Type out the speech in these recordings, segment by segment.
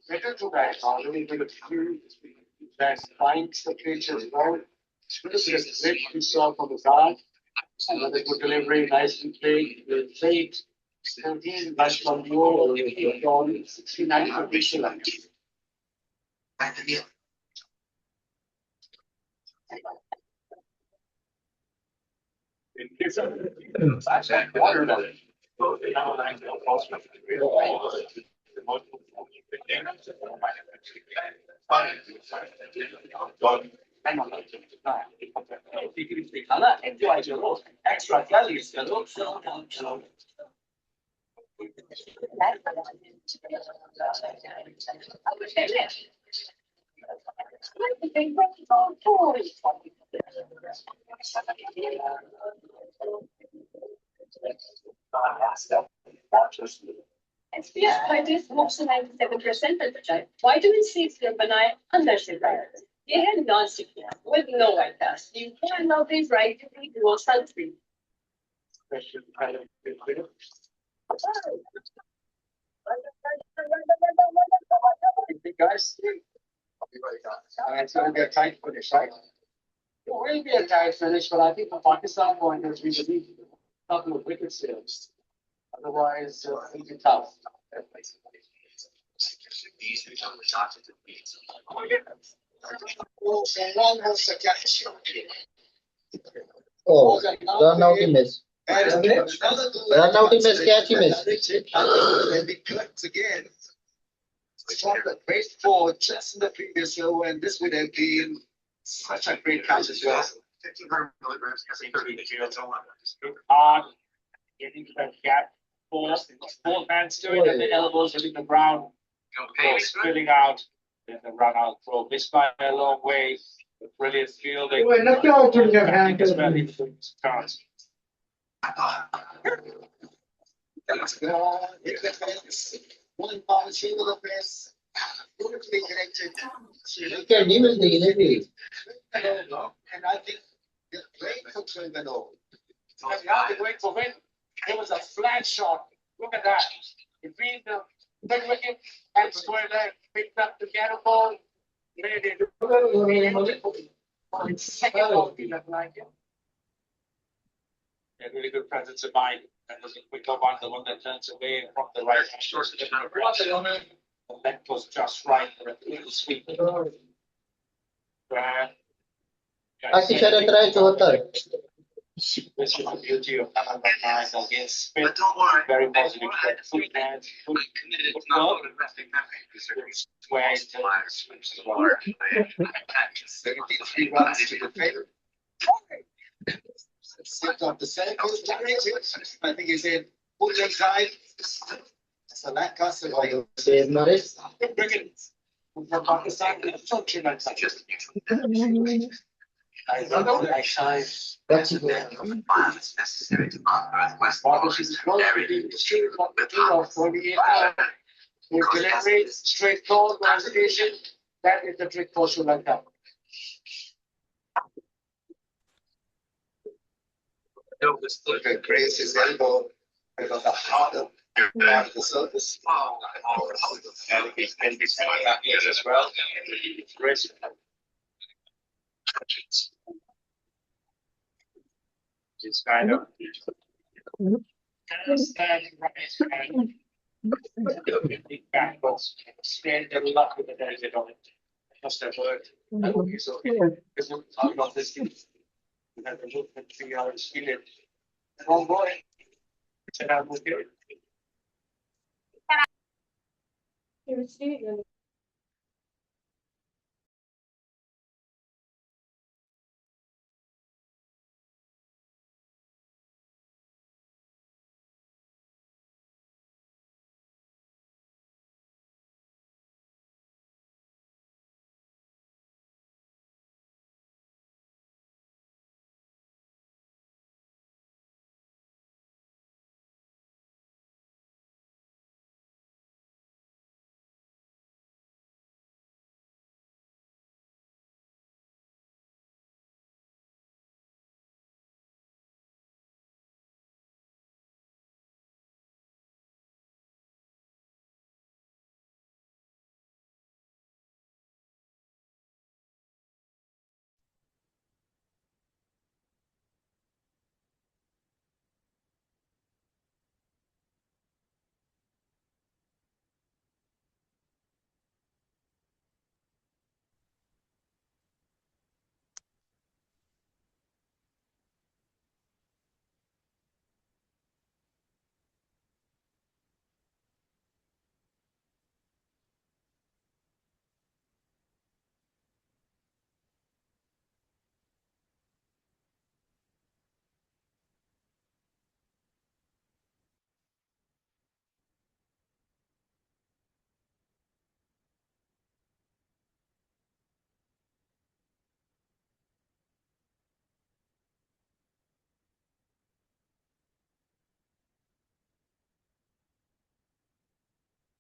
Better to that, already to the few that finds the pitch as well. Just grip himself on the guard. Another good delivery, nice and played. The fate, 17, back from goal, 69 for Bishop. Watermelon. Extra calories. SBS Purchase motion 97% temperature. Vitamin C से बनाए अंदर से bright. ये है non-stick with no white cast. You can now be bright to be dual sunscreen. Guys, it's going to be a tight finish, right? It will be a tight finish, but I think the Pakistan point is we need a couple of wicket steals. Otherwise, it'll be tough. Oh, run out he missed. Run out he missed, catch he missed. And he cuts again. From the great four just in the previous over, and this would have been such a great catch as well. 1,500 milligrams, hard, getting to that gap, four hands doing at the elbows, hitting the ground, spilling out, then the run out throw, missed by a long way, brilliant fielding. Chance. One ball, single offense, beautifully connected. Wicket he missed the And I think the great for Trinidad. The great for win. It was a flat shot. Look at that. Between the third wicket and square leg, picked up the ghetto ball, made it. Second ball, he looked like it. A really good presence of mind. That was a quick one, the one that turns away from the right. The left was just right for a little sweep. Aki shara try 74. This is the beauty of number 9 against Smith. Very positive. Foot hands, foot work. Square to 73 runs to the favor. Slipped off the set. I think he said, put your side. So that cost him like Save Norris. from Pakistan. Just I don't know. I shine. That's it. Violence necessary to unearth West area of 48 hours. With delivery, straight call, conversation. That is the trick for Sri Lanka. Grace his elbow with the heart of the surface. And he's been happy as well. Grace. It's kind of standing right and big back was stand a lot with the delegate on it. Must have worked. I hope he's okay. Because I'm not this thing. We have to look and figure out his feeling. Wrong boy. And I'm with you.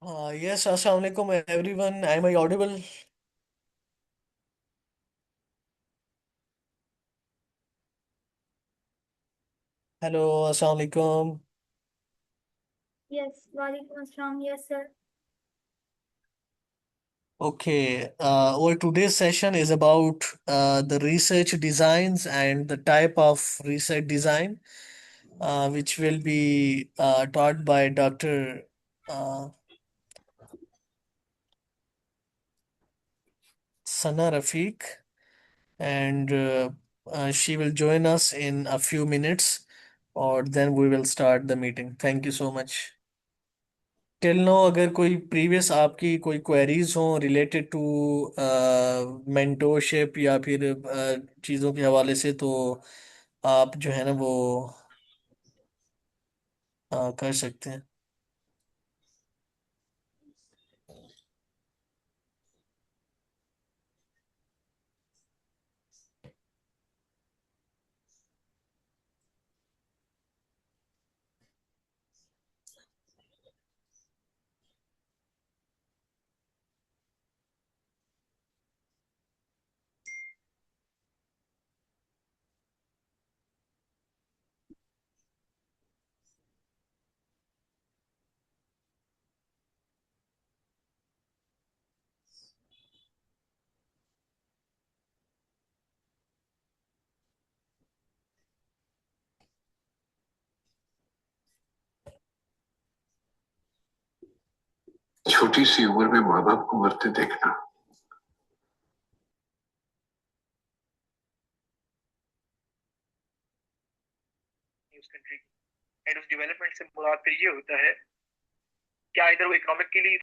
Yes, Assalamu alaikum everyone. Am I audible? Hello, Assalamu alaikum. Yes, Walaikum Assalam. Yes, sir. Okay, our today's session is about the research designs and the type of research design, which will be taught by Dr. Uh, Sana Rafiq, and she will join us in a few minutes, or then we will start the meeting. Thank you so much. Till now अगर कोई previous आपकी कोई queries हों related to mentorship या फिर चीज़ों के हवाले से, तो आप जो है ना वो कर सकते हैं. छोटी सी उम्र में माँ बाप को मरते देखना उस कंट्री एंड उस डेवलपमेंट से मुराद फिर ये होता है क्या इधर वो इकोनॉमिक के लिए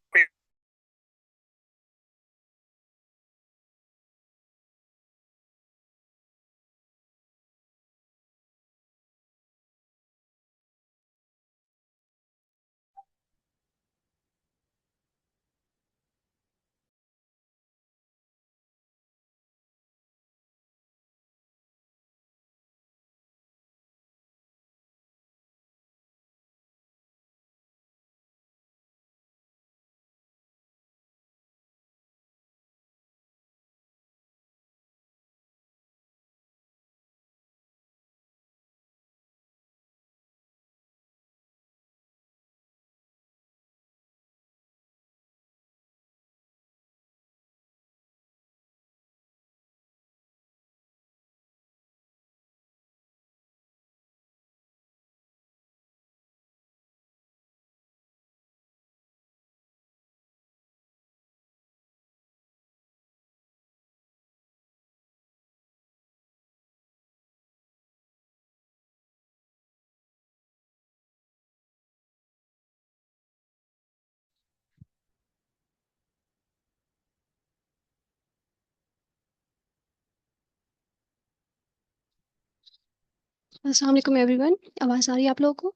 अस्सलाम वालेकुम एवरीवन, आवाज़ आ रही है आप लोगों को?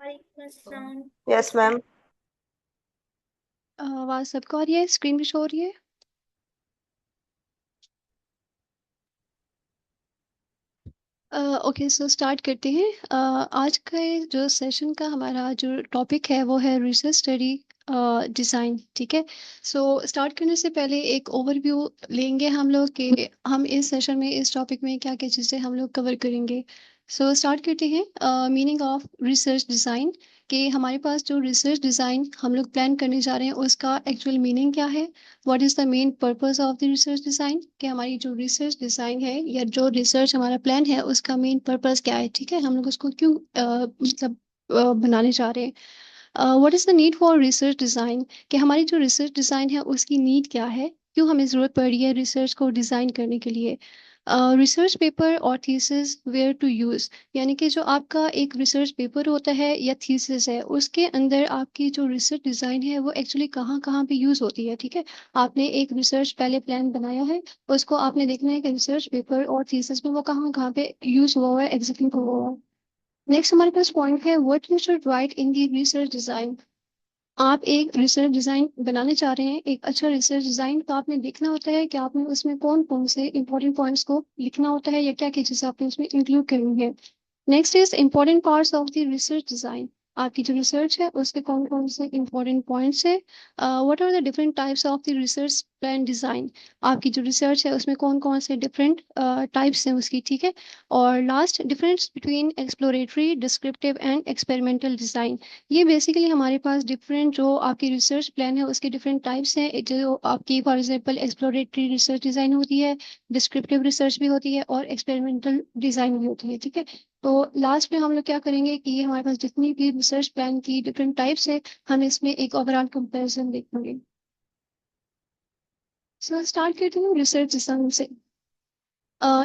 Walaikum Assalam. Yes ma'am. आवाज़ सबको आ रही है? स्क्रीन पे शो हो रही है? ओके, सो स्टार्ट करते हैं. आज का ये जो सेशन का हमारा जो टॉपिक है वो है रिसर्च स्टडी डिज़ाइन. ठीक है, सो स्टार्ट करने से पहले एक ओवरव्यू लेंगे हम लोग कि हम इस सेशन में इस टॉपिक में क्या क्या चीज़ें हम लोग कवर करेंगे. सो स्टार्ट करते हैं मीनिंग ऑफ रिसर्च डिज़ाइन, कि हमारे पास जो रिसर्च डिज़ाइन हम लोग प्लान करने जा रहे हैं उसका एक्चुअल मीनिंग क्या है. What is the main purpose of the research design, कि हमारी जो रिसर्च डिज़ाइन है या जो रिसर्च हमारा प्लान है उसका मेन पर्पस क्या है. ठीक है, हम लोग उसको क्यों मतलब बनाने जा रहे हैं. What is the need for research design, कि हमारी जो रिसर्च डिज़ाइन है उसकी नीड क्या है, क्यों हमें ज़रूरत पड़ रही है रिसर्च को डिज़ाइन करने के लिए. रिसर्च पेपर और थीसिस वेयर टू यूज़, यानी कि जो आपका एक रिसर्च पेपर होता है या थीसिस है उसके अंदर आपकी जो रिसर्च डिज़ाइन है वो एक्चुअली कहाँ कहाँ पे यूज़ होती है. ठीक है, आपने एक रिसर्च पहले प्लान बनाया है, उसको आपने देखना है कि रिसर्च पेपर और थीसिस में वो कहाँ कहाँ पे यूज़ हुआ है, एग्जीक्यूट हुआ है. नेक्स्ट हमारे पास पॉइंट है what you should write in the research design. आप एक रिसर्च डिज़ाइन बनाने चाह रहे हैं, एक अच्छा रिसर्च डिज़ाइन, तो आपने देखना होता है कि आपने उसमें कौन कौन से इंपॉर्टेंट पॉइंट्स को लिखना होता है या क्या क्या चीज़ें आपने उसमें इंक्लूड करनी है. Next is important parts of the research design. आपकी जो रिसर्च है उसके कौन कौन से इंपॉर्टेंट पॉइंट्स है, what are the different types of the research plan design, आपकी जो रिसर्च है उसमें कौन कौन से डिफरेंट टाइप्स हैं उसकी, ठीक है। और last, difference between exploratory, descriptive and experimental design. ये बेसिकली हमारे पास डिफरेंट जो आपकी रिसर्च प्लान है उसके डिफरेंट टाइप्स हैं, जो आपकी for example exploratory research design होती है, डिस्क्रिप्टिव रिसर्च भी होती है और एक्सपेरिमेंटल डिजाइन भी होती है, ठीक है। तो लास्ट में हम लोग क्या करेंगे कि ये हमारे पास जितनी भी रिसर्च प्लान की डिफरेंट टाइप्स है हम इसमें एक ओवरऑल कंपैरिजन देखेंगे। सो स्टार्ट करते हैं रिसर्च डिजाइन से।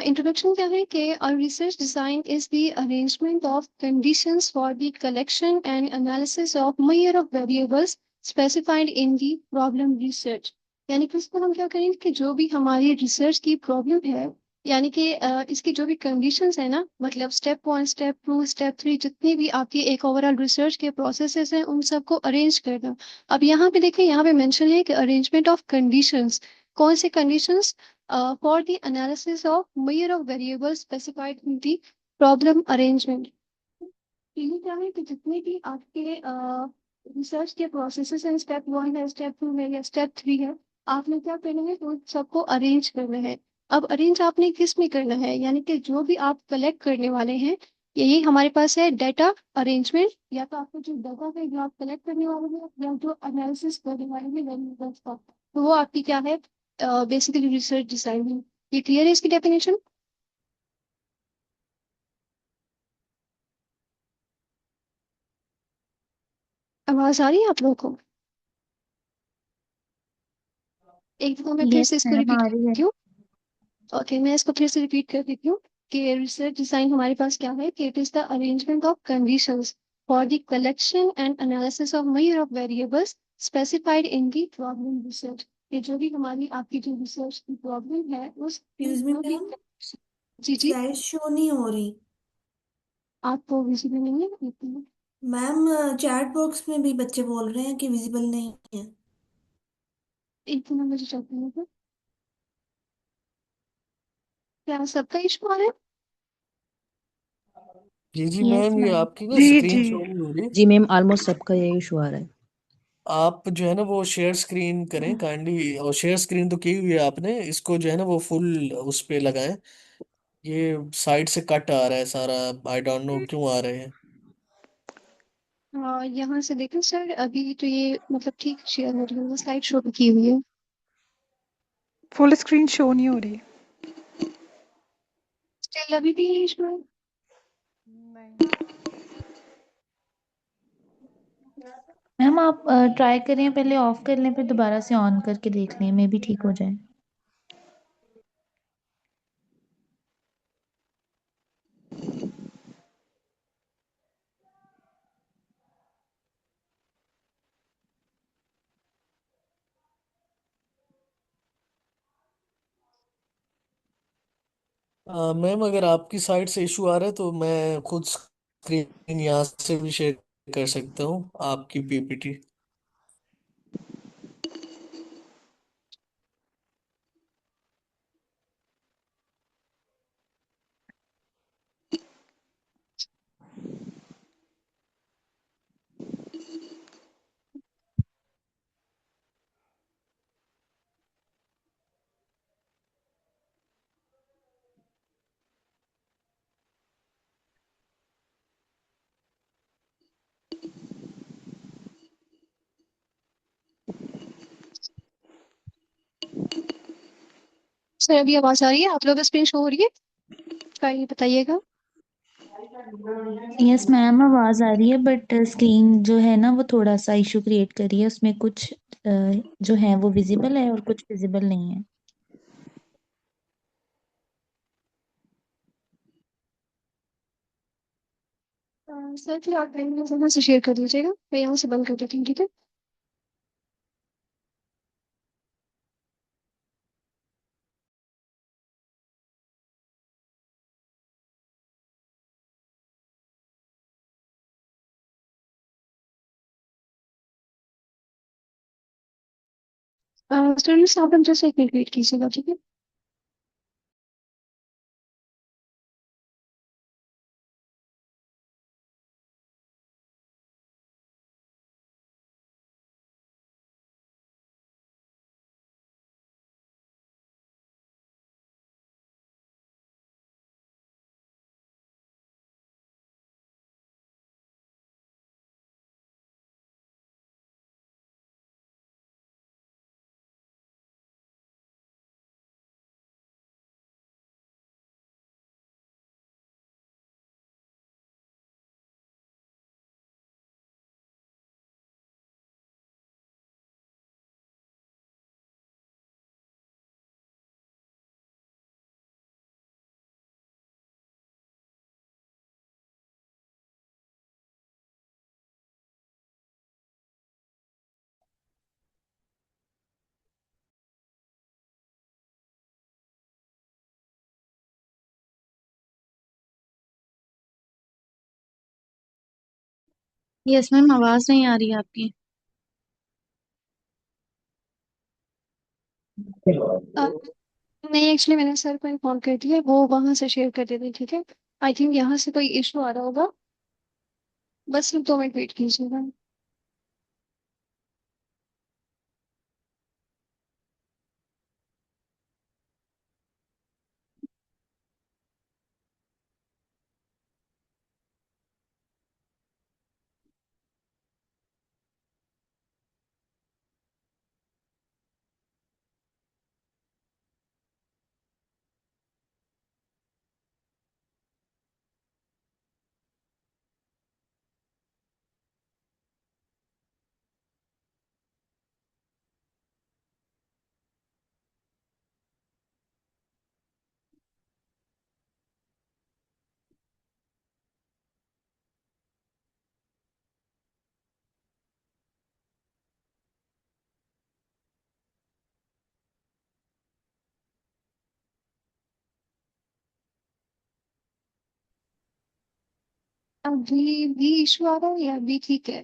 इंट्रोडक्शन क्या है कि a research design is the arrangement of conditions for the collection and analysis of myriad of variables specified in the problem research। यानी कि इसको हम क्या करेंगे कि जो भी हमारी रिसर्च की प्रॉब्लम है, यानी कि इसकी जो भी कंडीशंस है ना, मतलब स्टेप 1, स्टेप 2, स्टेप 3, जितनी भी आपकी एक ओवरऑल रिसर्च के प्रोसेसेस हैं उन सबको अरेंज करना। अब यहाँ पे देखिए, यहाँ पे मेंशन है कि अरेंजमेंट ऑफ कंडीशंस। कौन से conditions? For the analysis of myriad of variables specified in the problem arrangement। ये क्या है कि जितने भी आपके रिसर्च के प्रोसेसेस हैं, स्टेप 1 है, स्टेप 2 है या स्टेप 3 है, आपने क्या करना है, उन सबको अरेंज करना है। अब अरेंज आपने किस में करना है, यानी कि जो भी आप कलेक्ट करने वाले हैं, यही हमारे पास है डेटा अरेंजमेंट, या तो आपको जो डाटा है जो आप कलेक्ट करने वाले हैं या जो एनालिसिस करने वाले हैं वेरिएबल्स का, तो वो आपकी क्या है, बेसिकली रिसर्च डिजाइन है। ये क्लियर है इसकी डेफिनेशन? आवाज आ रही है आप लोगों को? एक दफा मैं फिर यस से इसको मैम रिपीट आ कर रही है। देती हूँ। ओके, मैं इसको फिर से रिपीट कर देती हूँ कि रिसर्च डिजाइन हमारे पास क्या है कि it is the arrangement of conditions for the collection and analysis of myriad of variables specified in the problem research. ये जो भी हमारी आपकी जो रिसर्च की प्रॉब्लम है उस एक्सक्यूज मी मैम, जी जी। स्लाइड शो नहीं हो रही। आपको विजिबल नहीं है? एक मिनट। मैम चैट बॉक्स में भी बच्चे बोल रहे हैं कि विजिबल नहीं है। एक मिनट मुझे चेक करने दो। क्या सबका इशू आ रहा है? जी जी यस मैम, ये मैम। आपकी ना जी स्क्रीन जी शो नहीं हो रही। जी मैम, ऑलमोस्ट सबका यही इशू आ रहा है। आप जो है ना वो शेयर स्क्रीन करें काइंडली, और शेयर स्क्रीन तो की हुई है आपने, इसको जो है ना वो फुल उस पे लगाएं। ये साइड से कट आ रहा है सारा, आई डोंट नो क्यों आ रहे हैं। यहाँ से देखें सर, अभी तो ये मतलब ठीक शेयर हो रही है, स्लाइड शो भी की हुई है। फुल स्क्रीन शो नहीं हो रही। स्टिल अभी भी ये इशू है। नहीं। मैम आप ट्राई करें, पहले ऑफ कर लें फिर दोबारा से ऑन करके देख लें, मे भी ठीक हो जाए। मैम अगर आपकी साइड से इशू आ रहा है तो मैं खुद स्क्रीन यहाँ से भी शेयर कर सकता हूँ आपकी पीपीटी। सर अभी आवाज आ रही है? आप लोग स्क्रीन शो हो रही है? क्या ये बताइएगा। यस मैम आवाज आ रही है, बट स्क्रीन जो है ना वो थोड़ा सा इशू क्रिएट कर रही है, उसमें कुछ जो है वो विजिबल है और कुछ विजिबल नहीं है। सर फिर आप यहाँ से शेयर कर दीजिएगा, मैं यहाँ से बंद कर देती हूँ, ठीक है। स्टूडेंट्स आप लोग जैसे एक मिनट वेट कीजिएगा, ठीक है। यस मैम, आवाज नहीं आ रही है आपकी। अ, नहीं, एक्चुअली मैंने सर को इन्फॉर्म कर दिया, वो वहां से शेयर कर देते, ठीक है। आई थिंक यहाँ से कोई इशू आ रहा होगा, बस सिर्फ 2 मिनट वेट कीजिएगा। अभी भी इशू आ रहा है या अभी ठीक है?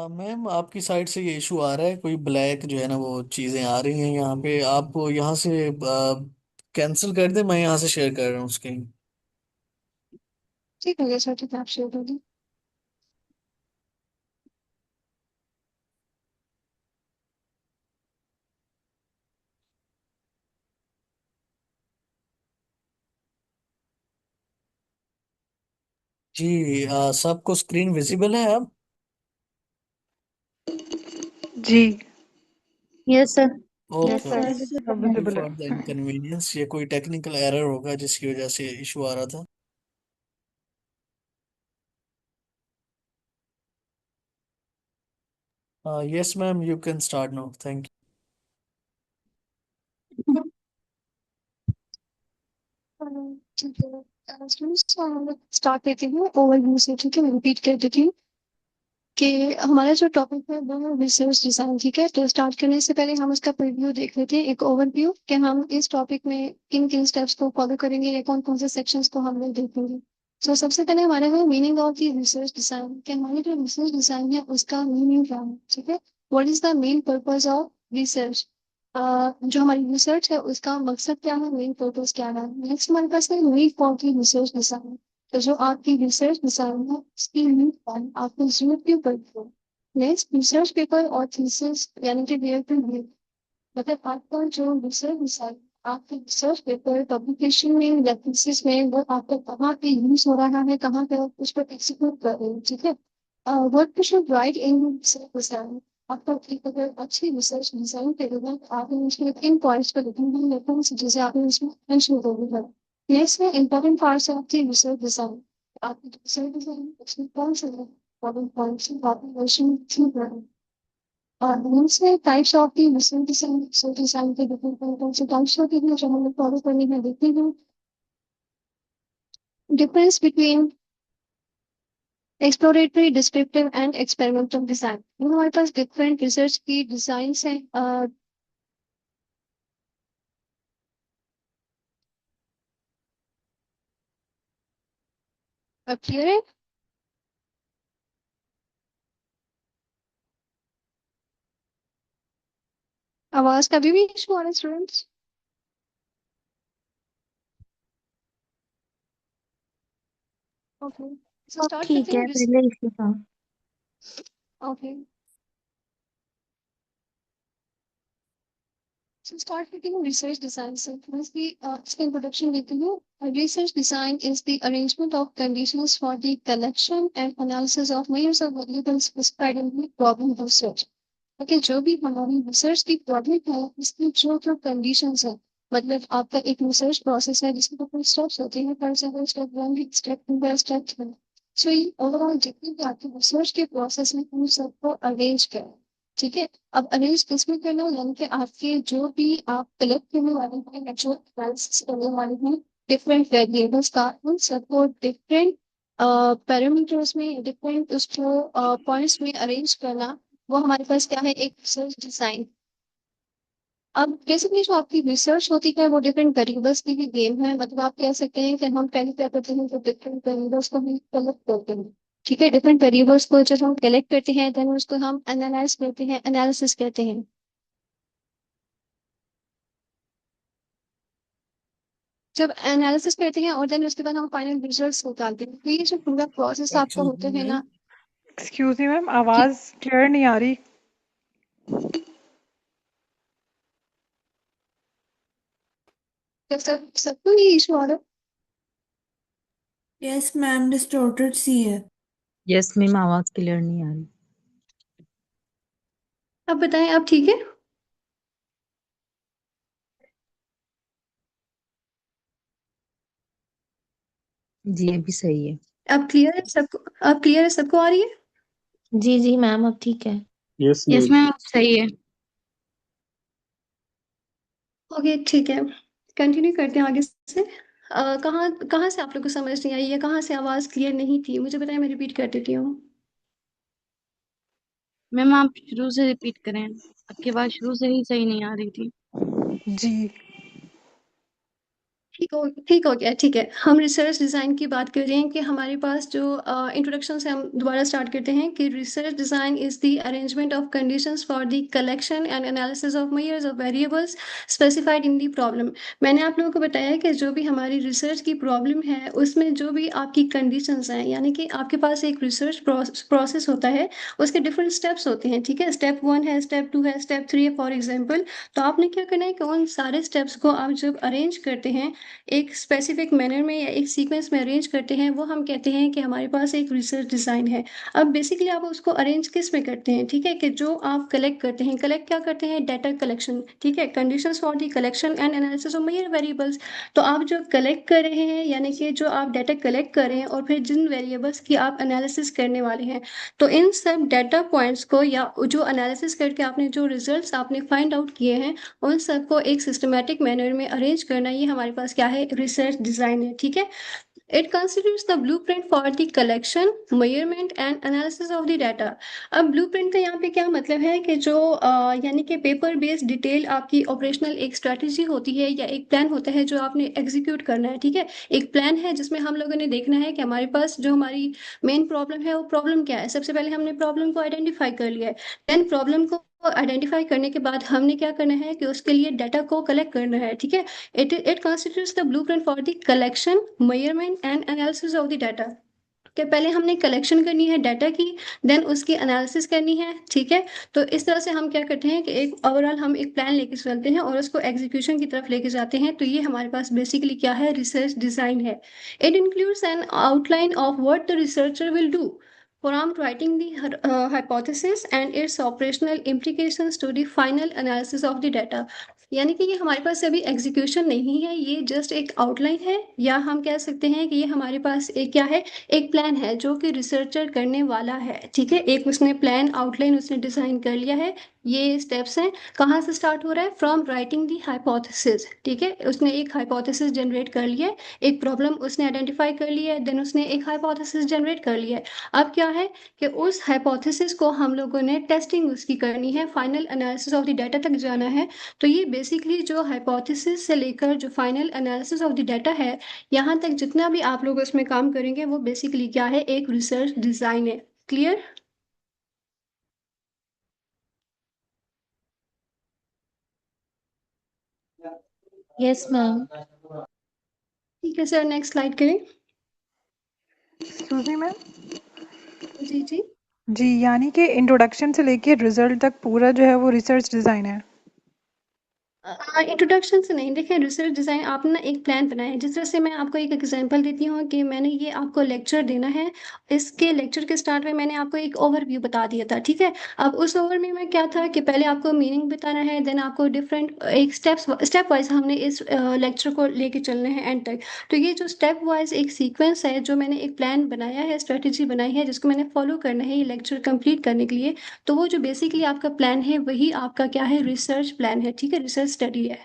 मैम आपकी साइड से ये इशू आ रहा है, कोई ब्लैक जो है ना वो चीजें आ रही हैं यहाँ पे। आप यहाँ से कैंसिल कर दे, मैं यहाँ से शेयर कर रहा हूँ उसके। ठीक है सर, ठीक है, आप शेयर कर दें। जी सबको स्क्रीन विजिबल है अब? जी। Yes sir. Okay okay. सब सॉरी विजिबल फॉर द है। इनकन्वीनियंस, ये कोई टेक्निकल एरर होगा जिसकी वजह से इशू आ रहा था। Yes ma'am, you can start now, thank ठीक है स्टूडेंट्स, स्टार्ट करती हूँ ओवरव्यू से, ठीक है। मैं रिपीट कर देती हूँ कि हमारा जो टॉपिक है वो है रिसर्च डिजाइन, ठीक है। तो स्टार्ट करने से पहले हम उसका प्रीव्यू देख लेते हैं, एक ओवरव्यू कि हम इस टॉपिक में किन किन स्टेप्स को फॉलो करेंगे या कौन कौन से सेक्शंस को हम लोग देखेंगे। सो सबसे पहले हमारा है meaning of the research design, कि हमारी जो रिसर्च डिजाइन है उसका मीनिंग क्या है, ठीक है। What is the main purpose of research, जो हमारी रिसर्च है उसका मकसद क्या है, मेन पर्पज क्या है। नेक्स्ट हमारे पास है need for the research design, तो जो आपकी रिसर्च डिजाइन है उसकी नीड फॉर आपको जरूरत क्यों पड़ती है। नेक्स्ट रिसर्च पेपर और थीसिस यानी कि वेयर टू रीड, मतलब आपका जो रिसर्च डिजाइन, आपके रिसर्च पेपर पब्लिकेशन में या थीसिस में वो आपका कहाँ पे यूज हो रहा है, कहाँ पे आप उस पर एग्जीक्यूट कर रहे हैं, ठीक है। What you should write in research design, आपका एक अगर अच्छी रिसर्च डिजाइन करेगा तो आप उसमें किन पॉइंट्स पर लिखेंगे या कौन सी चीजें आपने उसमें मेंशन करनी है। नेक्स्ट है important parts of the research design, आपकी रिसर्च डिजाइन उसमें कौन से इंपॉर्टेंट पॉइंट्स आपने मेंशन क्यों करें। और दूसरे types of the research design, research design के डिफरेंट कौन से टाइप्स होती है जो हमें फॉलो करनी है, देखते हैं। Difference between exploratory, descriptive and experimental design, हमारे पास डिफरेंट रिसर्च की डिजाइन है। अब क्लियर है? आवाज का भी इशू आ रहा है स्टूडेंट्स? ओके, सो अब स्टार्ट करते ठीक है, हैं। पहले इशू था। Okay, so start with research design. So firstly, इसका introduction देती हूँ. Research design is the arrangement of conditions for the collection and analysis of millions of variables specified in the problem of research. Okay, जो भी हमारी research की problem है इसकी जो जो कंडीशंस है, मतलब आपका एक रिसर्च प्रोसेस है जिसमें कुछ स्टेप्स होते हैं, for example step 1, step 2, step 3। सो ये ओवरऑल जितनी भी आपकी रिसर्च के प्रोसेस में उन सबको अरेंज करें, ठीक है। अब अरेंज किसमें करना है, यानी कि आपके जो भी आप कलेक्ट करने वाले हैं या जो एनालिसिस करने वाले हैं डिफरेंट वेरिएबल्स का, उन सबको डिफरेंट पैरामीटर्स में, डिफरेंट उसको पॉइंट्स में अरेंज करना, वो हमारे पास क्या है, एक रिसर्च डिजाइन। अब बेसिकली जो आपकी रिसर्च होती है वो डिफरेंट वेरिएबल्स की भी गेम है। मतलब आप कह सकते हैं कि हम पहले क्या करते हैं, तो डिफरेंट वेरिएबल्स को हम कलेक्ट करते हैं। ठीक है, डिफरेंट वेरिएबल्स को जब हम कलेक्ट करते हैं देन उसको हम एनालाइज करते हैं, एनालिसिस कहते हैं। जब एनालिसिस करते हैं और देन उसके बाद हम फाइनल रिजल्ट्स निकालते हैं। तो ये जो पूरा प्रोसेस आपका होता है ना। एक्सक्यूज मी मैम, जी, आवाज क्लियर नहीं आ रही। जब सबको ये इशू आ रहा है। यस मैम, डिस्टॉर्टेड सी है। यस मैम, आवाज क्लियर नहीं आ रही। अब बताएं, आप ठीक है? जी अभी सही है। अब क्लियर है सबको? अब क्लियर है सबको, आ रही है? जी जी मैम, अब ठीक है। यस मैम सही है। ओके ठीक है, कंटिन्यू करते हैं आगे से। कहाँ कहाँ से आप लोग को समझ नहीं आई, या कहाँ से आवाज क्लियर नहीं थी, मुझे बताएं, मैं रिपीट कर देती हूँ। मैम आप शुरू से रिपीट करें, आपकी आवाज शुरू से ही सही नहीं आ रही थी। जी। ठीक हो गया, ठीक है। हम रिसर्च डिज़ाइन की बात कर रहे हैं कि हमारे पास जो इंट्रोडक्शन से हम दोबारा स्टार्ट करते हैं कि research design is the arrangement of conditions for the collection and analysis of measures of variables specified in the problem. मैंने आप लोगों को बताया कि जो भी हमारी रिसर्च की प्रॉब्लम है उसमें जो भी आपकी कंडीशंस हैं, यानी कि आपके पास एक रिसर्च प्रोसेस होता है, उसके डिफरेंट स्टेप्स होते हैं। ठीक है, स्टेप 1 है, स्टेप 2 है, स्टेप 3 है फॉर एग्जाम्पल। तो आपने क्या करना है कि उन सारे स्टेप्स को आप जब अरेंज करते हैं एक स्पेसिफिक मैनर में या एक सीक्वेंस में अरेंज करते हैं, वो हम कहते हैं कि हमारे पास एक रिसर्च डिज़ाइन है। अब बेसिकली आप उसको अरेंज किस में करते हैं, ठीक है, कि जो आप कलेक्ट करते हैं, कलेक्ट क्या करते हैं, डाटा कलेक्शन। ठीक है, conditions for the collection and analysis of major variables. तो आप जो कलेक्ट कर रहे हैं, यानी कि जो आप डाटा कलेक्ट कर रहे हैं और फिर जिन वेरिएबल्स की आप एनालिसिस करने वाले हैं, तो इन सब डाटा पॉइंट्स को या जो एनालिसिस करके आपने जो रिजल्ट्स आपने फाइंड आउट किए हैं, उन सबको एक सिस्टमैटिक मैनर में अरेंज करना, ये हमारे पास क्या है, रिसर्च डिजाइन है। ठीक है, it constitutes the blueprint for the collection, measurement and analysis of the data। अब blueprint का यहाँ पे क्या मतलब है कि जो यानी कि पेपर बेस्ड डिटेल आपकी ऑपरेशनल एक स्ट्रैटेजी होती है या एक प्लान होता है जो आपने एग्जीक्यूट करना है। ठीक है, एक प्लान है जिसमें हम लोगों ने देखना है कि हमारे पास जो हमारी मेन प्रॉब्लम है वो प्रॉब्लम क्या है। सबसे पहले हमने प्रॉब्लम को आइडेंटिफाई कर लिया है। देन प्रॉब्लम को आइडेंटिफाई करने के बाद हमने क्या करना है कि उसके लिए डाटा को कलेक्ट करना है। ठीक है, it constitutes the blueprint for the collection, measurement and analysis of the data। कि पहले हमने कलेक्शन करनी है डाटा की, देन उसकी एनालिसिस करनी है। ठीक है, तो इस तरह से हम क्या करते हैं कि एक ओवरऑल हम एक प्लान लेके चलते हैं और उसको एग्जीक्यूशन की तरफ लेके जाते हैं। तो ये हमारे पास बेसिकली क्या है, रिसर्च डिजाइन है। It includes N outline of what the researcher will do from writing the hypothesis and its operational implications to the final analysis of the data। यानी कि ये हमारे पास अभी एग्जीक्यूशन नहीं है, ये जस्ट एक आउटलाइन है, या हम कह सकते हैं कि ये हमारे पास एक क्या है, एक प्लान है जो कि रिसर्चर करने वाला है। ठीक है, एक उसने प्लान आउटलाइन उसने डिजाइन कर लिया है। ये स्टेप्स हैं, कहाँ से स्टार्ट हो रहा है, फ्रॉम राइटिंग दी हाइपोथेसिस। ठीक है, उसने एक हाइपोथेसिस जनरेट कर लिया है, एक प्रॉब्लम उसने आइडेंटिफाई कर लिया है, देन उसने एक हाइपोथेसिस जनरेट कर लिया है। अब क्या है कि उस हाइपोथेसिस को हम लोगों ने टेस्टिंग उसकी करनी है, final analysis of the data तक जाना है। तो ये बेसिकली जो हाइपोथेसिस से लेकर जो final analysis of the data है, यहाँ तक जितना भी आप लोग उसमें काम करेंगे वो बेसिकली क्या है, एक रिसर्च डिजाइन है। क्लियर? Yes ma'am. ठीक है सर, नेक्स्ट स्लाइड करें। Excuse me ma'am. जी जी। जी, यानी कि इंट्रोडक्शन से लेके रिजल्ट तक पूरा जो है वो रिसर्च डिजाइन है। इंट्रोडक्शन से नहीं, देखिए रिसर्च डिज़ाइन आपने ना एक प्लान बनाया है। जिस तरह से मैं आपको एक एग्जांपल देती हूँ कि मैंने ये आपको लेक्चर देना है, इसके लेक्चर के स्टार्ट में मैंने आपको एक ओवरव्यू बता दिया था। ठीक है, अब उस ओवरव्यू में क्या था कि पहले आपको मीनिंग बताना है, देन आपको डिफरेंट एक स्टेप वाइज हमने इस लेक्चर को लेके चलना है एंड तक। तो ये जो स्टेप वाइज एक सीक्वेंस है, जो मैंने एक प्लान बनाया है, स्ट्रेटेजी बनाई है, जिसको मैंने फॉलो करना है ये लेक्चर कंप्लीट करने के लिए। तो वो जो बेसिकली आपका प्लान है वही आपका क्या है, रिसर्च प्लान है। ठीक है, रिसर्च स्टडी है।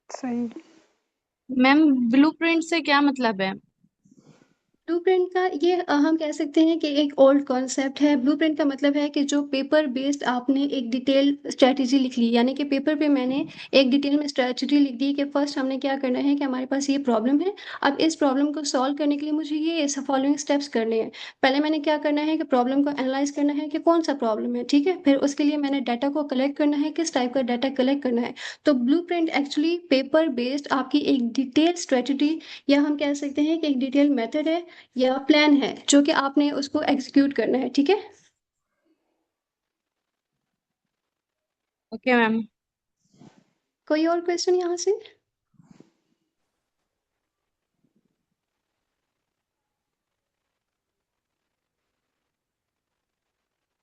सही। मैम ब्लूप्रिंट से क्या मतलब है? ब्लूप्रिंट का ये हम कह सकते हैं कि एक ओल्ड कॉन्सेप्ट है। ब्लूप्रिंट का मतलब है कि जो पेपर बेस्ड आपने एक डिटेल स्ट्रेटजी लिख ली, यानी कि पेपर पे मैंने एक डिटेल में स्ट्रेटजी लिख दी कि फर्स्ट हमने क्या करना है कि हमारे पास ये प्रॉब्लम है, अब इस प्रॉब्लम को सॉल्व करने के लिए मुझे ये फॉलोइंग स्टेप्स करने हैं। पहले मैंने क्या करना है कि प्रॉब्लम को एनालाइज करना है कि कौन सा प्रॉब्लम है, ठीक है। फिर उसके लिए मैंने डाटा को कलेक्ट करना है, किस टाइप का डाटा कलेक्ट करना है। तो ब्लूप्रिंट एक्चुअली पेपर बेस्ड आपकी एक डिटेल स्ट्रेटजी, या हम कह सकते हैं कि एक डिटेल मेथड है या प्लान है जो कि आपने उसको एग्जीक्यूट करना है, ठीक है। Okay ma'am. कोई और क्वेश्चन यहाँ से?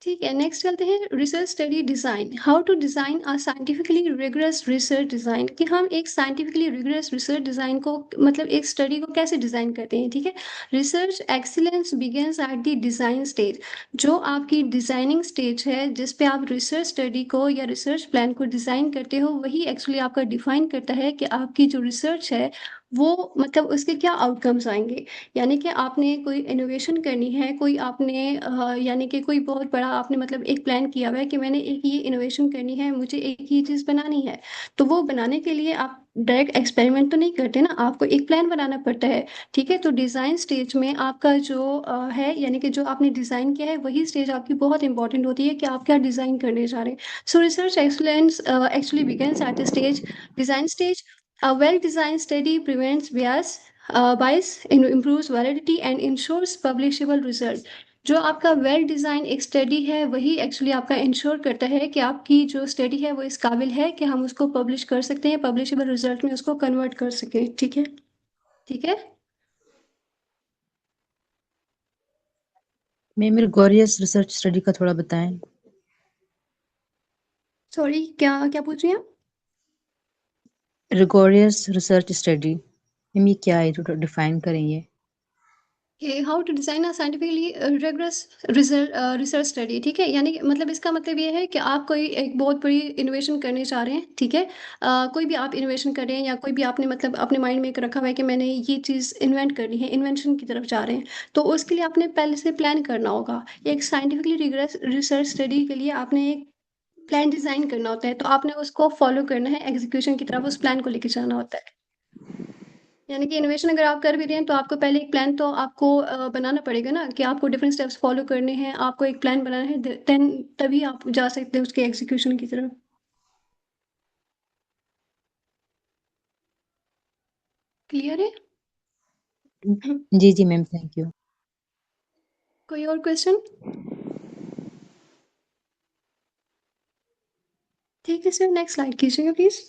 ठीक है, नेक्स्ट चलते हैं research study design. How to design a scientifically rigorous research design, कि हम एक साइंटिफिकली रिगरस रिसर्च डिजाइन को, मतलब एक स्टडी को कैसे डिजाइन करते हैं, ठीक है। Research excellence begins at the design stage. जो आपकी डिजाइनिंग स्टेज है जिस पे आप रिसर्च स्टडी को या रिसर्च प्लान को डिजाइन करते हो, वही एक्चुअली आपका डिफाइन करता है कि आपकी जो रिसर्च है वो मतलब उसके क्या आउटकम्स आएंगे। यानी कि आपने कोई इनोवेशन करनी है, कोई आपने यानी कि कोई बहुत बड़ा आपने मतलब एक प्लान किया हुआ है कि मैंने एक ये इनोवेशन करनी है, मुझे एक ये चीज़ बनानी है। तो वो बनाने के लिए आप डायरेक्ट एक्सपेरिमेंट तो नहीं करते ना, आपको एक प्लान बनाना पड़ता है, ठीक है। तो डिज़ाइन स्टेज में आपका जो है, यानी कि जो आपने डिज़ाइन किया है वही स्टेज आपकी बहुत इंपॉर्टेंट होती है कि आप क्या डिज़ाइन करने जा रहे हैं। सो research excellence actually begins at the stage design stage. A well-designed study prevents bias, improves validity and ensures publishable result। जो आपका वेल डिज़ाइन एक स्टडी है वही एक्चुअली आपका इंश्योर करता है कि आपकी जो स्टडी है वो इस काबिल है कि हम उसको पब्लिश कर सकते हैं, पब्लिशेबल रिजल्ट में उसको कन्वर्ट कर सकें, ठीक है। ठीक है। मैम रिगोरियस रिसर्च स्टडी का थोड़ा बताएं। सॉरी, क्या क्या पूछ रही हैं आप? रिगोरियस रिसर्च स्टडी मैम ये क्या है, थोड़ा डिफाइन करेंगे। How to design a scientifically rigorous research study, ठीक है। यानी कि मतलब इसका मतलब ये है कि आप कोई एक बहुत बड़ी इनोवेशन करने चाह रहे हैं, ठीक है। कोई भी आप इनोवेशन कर रहे हैं या कोई भी आपने मतलब अपने माइंड में एक रखा हुआ है कि मैंने ये चीज़ इन्वेंट करनी है, इन्वेंशन की तरफ जा रहे हैं। तो उसके लिए आपने पहले से प्लान करना होगा। एक साइंटिफिकली रिगरस रिसर्च स्टडी के लिए आपने एक प्लान डिजाइन करना होता है, तो आपने उसको फॉलो करना है, एग्जीक्यूशन की तरफ उस प्लान को लेके जाना होता है। यानी कि इनोवेशन अगर आप कर भी रहे हैं तो आपको पहले एक प्लान तो आपको बनाना पड़ेगा ना, कि आपको डिफरेंट स्टेप्स फॉलो करने हैं, आपको एक प्लान बनाना है, देन तभी आप जा सकते हैं उसके एग्जीक्यूशन की तरफ। क्लियर है? जी जी मैम, थैंक यू। कोई और क्वेश्चन? ठीक है सर, नेक्स्ट स्लाइड कीजिएगा प्लीज।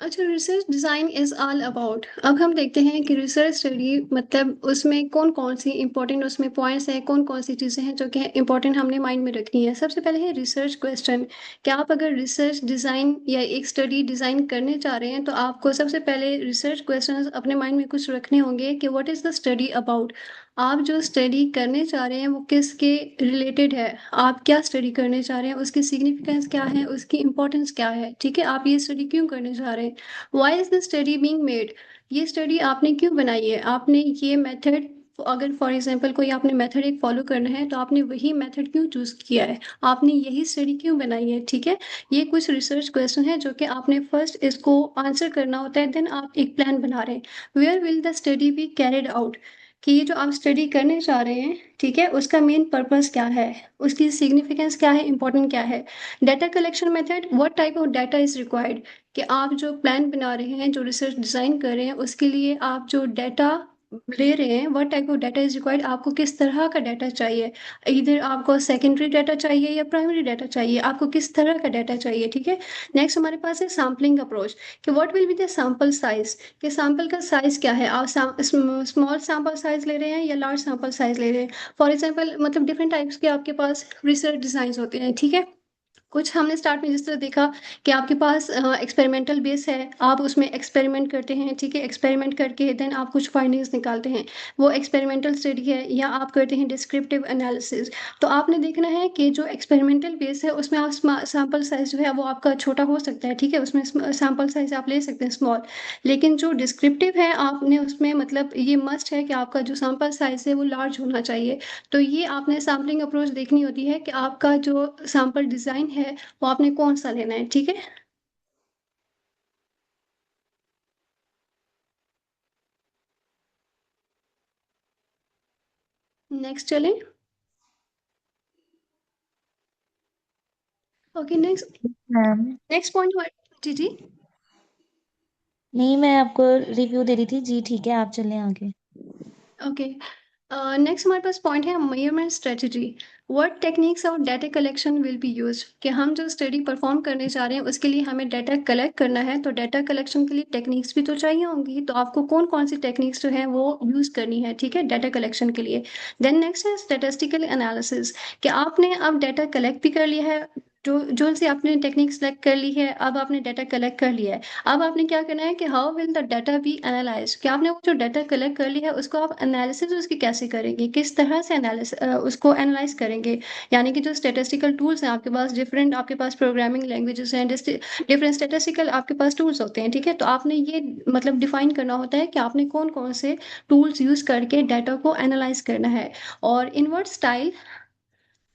अच्छा, research design is all about, अब हम देखते हैं कि रिसर्च स्टडी मतलब उसमें कौन कौन सी इंपॉर्टेंट उसमें पॉइंट्स हैं, कौन कौन सी चीज़ें हैं जो कि इंपॉर्टेंट हमने माइंड में रखनी है। सबसे पहले है रिसर्च क्वेश्चन। क्या आप अगर रिसर्च डिज़ाइन या एक स्टडी डिज़ाइन करने चाह रहे हैं तो आपको सबसे पहले रिसर्च क्वेश्चन अपने माइंड में कुछ रखने होंगे कि what is the study about. आप जो स्टडी करने चाह रहे हैं वो किसके रिलेटेड है, आप क्या स्टडी करने चाह रहे हैं, उसकी सिग्निफिकेंस क्या है, उसकी इंपॉर्टेंस क्या है, ठीक है। आप ये स्टडी क्यों करने चाह रहे हैं, why is the study being made, ये स्टडी आपने क्यों बनाई है, आपने ये मेथड, अगर फॉर एग्जांपल कोई आपने मेथड एक फॉलो करना है तो आपने वही मेथड क्यों चूज किया है, आपने यही स्टडी क्यों बनाई है, ठीक है। ये कुछ रिसर्च क्वेश्चन है जो कि आपने फर्स्ट इसको आंसर करना होता है, देन आप एक प्लान बना रहे हैं। Where will the study be carried out, कि ये जो आप स्टडी करने चाह रहे हैं, ठीक है, उसका मेन पर्पस क्या है, उसकी सिग्निफिकेंस क्या है, इंपॉर्टेंट क्या है। Data collection method, what type of data is required, कि आप जो प्लान बना रहे हैं, जो रिसर्च डिज़ाइन कर रहे हैं, उसके लिए आप जो डाटा ले रहे हैं, what type of data is required, आपको किस तरह का डाटा चाहिए। इधर आपको सेकेंडरी डाटा चाहिए या प्राइमरी डाटा चाहिए, आपको किस तरह का डाटा चाहिए, ठीक है। नेक्स्ट हमारे पास है सैम्पलिंग अप्रोच, कि what will be the sample size, कि सैम्पल का साइज क्या है, आप स्मॉल सैम्पल साइज ले रहे हैं या लार्ज सैम्पल साइज ले रहे हैं। फॉर एग्जाम्पल मतलब डिफरेंट टाइप्स के आपके पास रिसर्च डिज़ाइन होते हैं, ठीक है। कुछ हमने स्टार्ट में जिस तरह देखा कि आपके पास एक्सपेरिमेंटल बेस है, आप उसमें एक्सपेरिमेंट करते हैं, ठीक है, एक्सपेरिमेंट करके देन आप कुछ फाइंडिंग्स निकालते हैं, वो एक्सपेरिमेंटल स्टडी है, या आप करते हैं डिस्क्रिप्टिव एनालिसिस। तो आपने देखना है कि जो एक्सपेरिमेंटल बेस है उसमें आप सैम्पल साइज जो है वो आपका छोटा हो सकता है, ठीक है, उसमें सैम्पल साइज आप ले सकते हैं स्मॉल, लेकिन जो डिस्क्रिप्टिव है आपने उसमें मतलब ये मस्ट है कि आपका जो सैम्पल साइज है वो लार्ज होना चाहिए। तो ये आपने सैम्पलिंग अप्रोच देखनी होती है कि आपका जो सैम्पल डिज़ाइन है वो आपने कौन सा लेना है, ठीक है। नेक्स्ट चलें। Okay, next ma'am next point जी जी। नहीं, मैं आपको रिव्यू दे रही थी जी, ठीक है, आप चलें आगे। ओके, नेक्स्ट हमारे पास पॉइंट है measurement strategy. What techniques of data collection will be use, कि हम जो स्टडी परफॉर्म करने जा रहे हैं उसके लिए हमें डाटा कलेक्ट करना है, तो डाटा कलेक्शन के लिए टेक्निक्स भी तो चाहिए होंगी, तो आपको कौन कौन सी टेक्निक्स जो है वो यूज करनी है, ठीक है, डाटा कलेक्शन के लिए। देन नेक्स्ट है स्टैटिस्टिकल एनालिसिस, कि आपने अब डाटा कलेक्ट भी कर लिया है, जो से आपने टेक्निक सेलेक्ट कर ली है, अब आपने डाटा कलेक्ट कर लिया है, अब आपने क्या करना है कि how will the data be analyse, कि आपने वो जो डाटा कलेक्ट कर लिया है उसको आप एनालिसिस उसकी कैसे करेंगे, किस तरह से उसको एनालाइज करेंगे। यानी कि जो स्टेटिस्टिकल टूल्स हैं आपके पास, डिफरेंट आपके पास प्रोग्रामिंग लैंग्वेजेस हैं, डिफरेंट स्टेटिस्टिकल आपके पास टूल्स होते हैं, ठीक है, तो आपने ये मतलब डिफाइन करना होता है कि आपने कौन कौन से टूल्स यूज करके डाटा को एनालाइज करना है। और in what style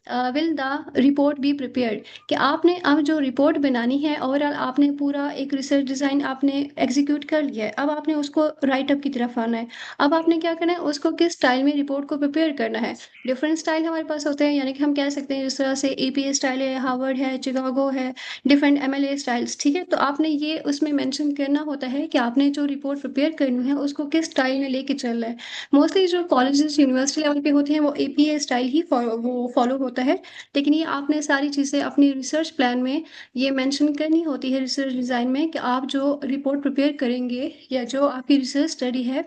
will the report be prepared, कि आपने अब जो रिपोर्ट बनानी है ओवरऑल आपने पूरा एक रिसर्च डिज़ाइन आपने एग्जीक्यूट कर लिया है, अब आपने उसको राइट अप की तरफ आना है। अब आपने क्या करना है, उसको किस स्टाइल में रिपोर्ट को प्रिपेयर करना है। डिफरेंट स्टाइल हमारे पास होते हैं, यानी कि हम कह सकते हैं जिस तरह से एपीए स्टाइल है, हार्वर्ड है, चिकागो है, डिफरेंट एमएलए स्टाइल्स, ठीक है, तो आपने ये उसमें मेंशन करना होता है कि आपने जो रिपोर्ट प्रिपेयर करनी है उसको किस स्टाइल में लेके चलना है। मोस्टली जो कॉलेजेस यूनिवर्सिटी लेवल पे होते हैं वो एपीए स्टाइल ही फॉलो होता है, लेकिन ये आपने सारी चीज़ें अपनी रिसर्च प्लान में ये मेंशन करनी होती है रिसर्च डिज़ाइन में, कि आप जो रिपोर्ट प्रिपेयर करेंगे या जो आपकी रिसर्च स्टडी है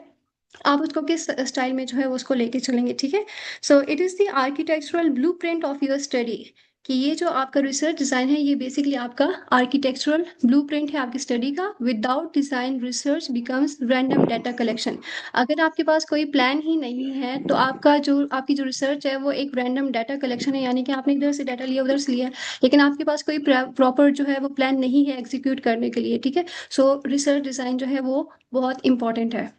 आप उसको किस स्टाइल में जो है उसको लेके चलेंगे, ठीक है। So it is the architectural blueprint of your study, कि ये जो आपका रिसर्च डिज़ाइन है ये बेसिकली आपका आर्किटेक्चरल ब्लूप्रिंट है आपकी स्टडी का। Without design research becomes random data collection, अगर आपके पास कोई प्लान ही नहीं है तो आपकी जो रिसर्च है वो एक रैंडम डाटा कलेक्शन है, यानी कि आपने इधर से डाटा लिया उधर से लिया, लेकिन आपके पास कोई प्रॉपर जो है वो प्लान नहीं है एग्जीक्यूट करने के लिए, ठीक है। सो रिसर्च डिज़ाइन जो है वो बहुत इंपॉर्टेंट है।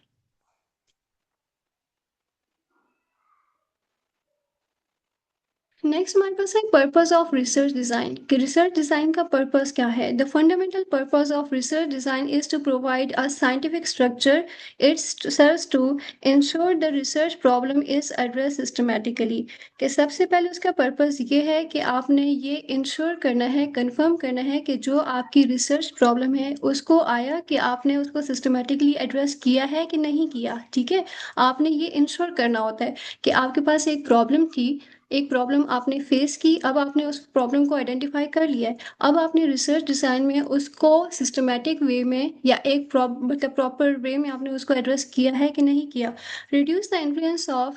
नेक्स्ट हमारे पास है पर्पस ऑफ रिसर्च डिज़ाइन, कि रिसर्च डिज़ाइन का पर्पस क्या है। The fundamental purpose of research design is to provide a scientific structure, it's serves to ensure the research problem is address systematically, कि सबसे पहले उसका पर्पस ये है कि आपने ये इंश्योर करना है, कंफर्म करना है कि जो आपकी रिसर्च प्रॉब्लम है उसको आया कि आपने उसको सिस्टमैटिकली एड्रेस किया है कि नहीं किया, ठीक है। आपने ये इंश्योर करना होता है कि आपके पास एक प्रॉब्लम थी, एक प्रॉब्लम आपने फेस की, अब आपने उस प्रॉब्लम को आइडेंटिफाई कर लिया है, अब आपने रिसर्च डिज़ाइन में उसको सिस्टमैटिक वे में या एक मतलब प्रॉपर वे में आपने उसको एड्रेस किया है कि नहीं किया। Reduce the influence of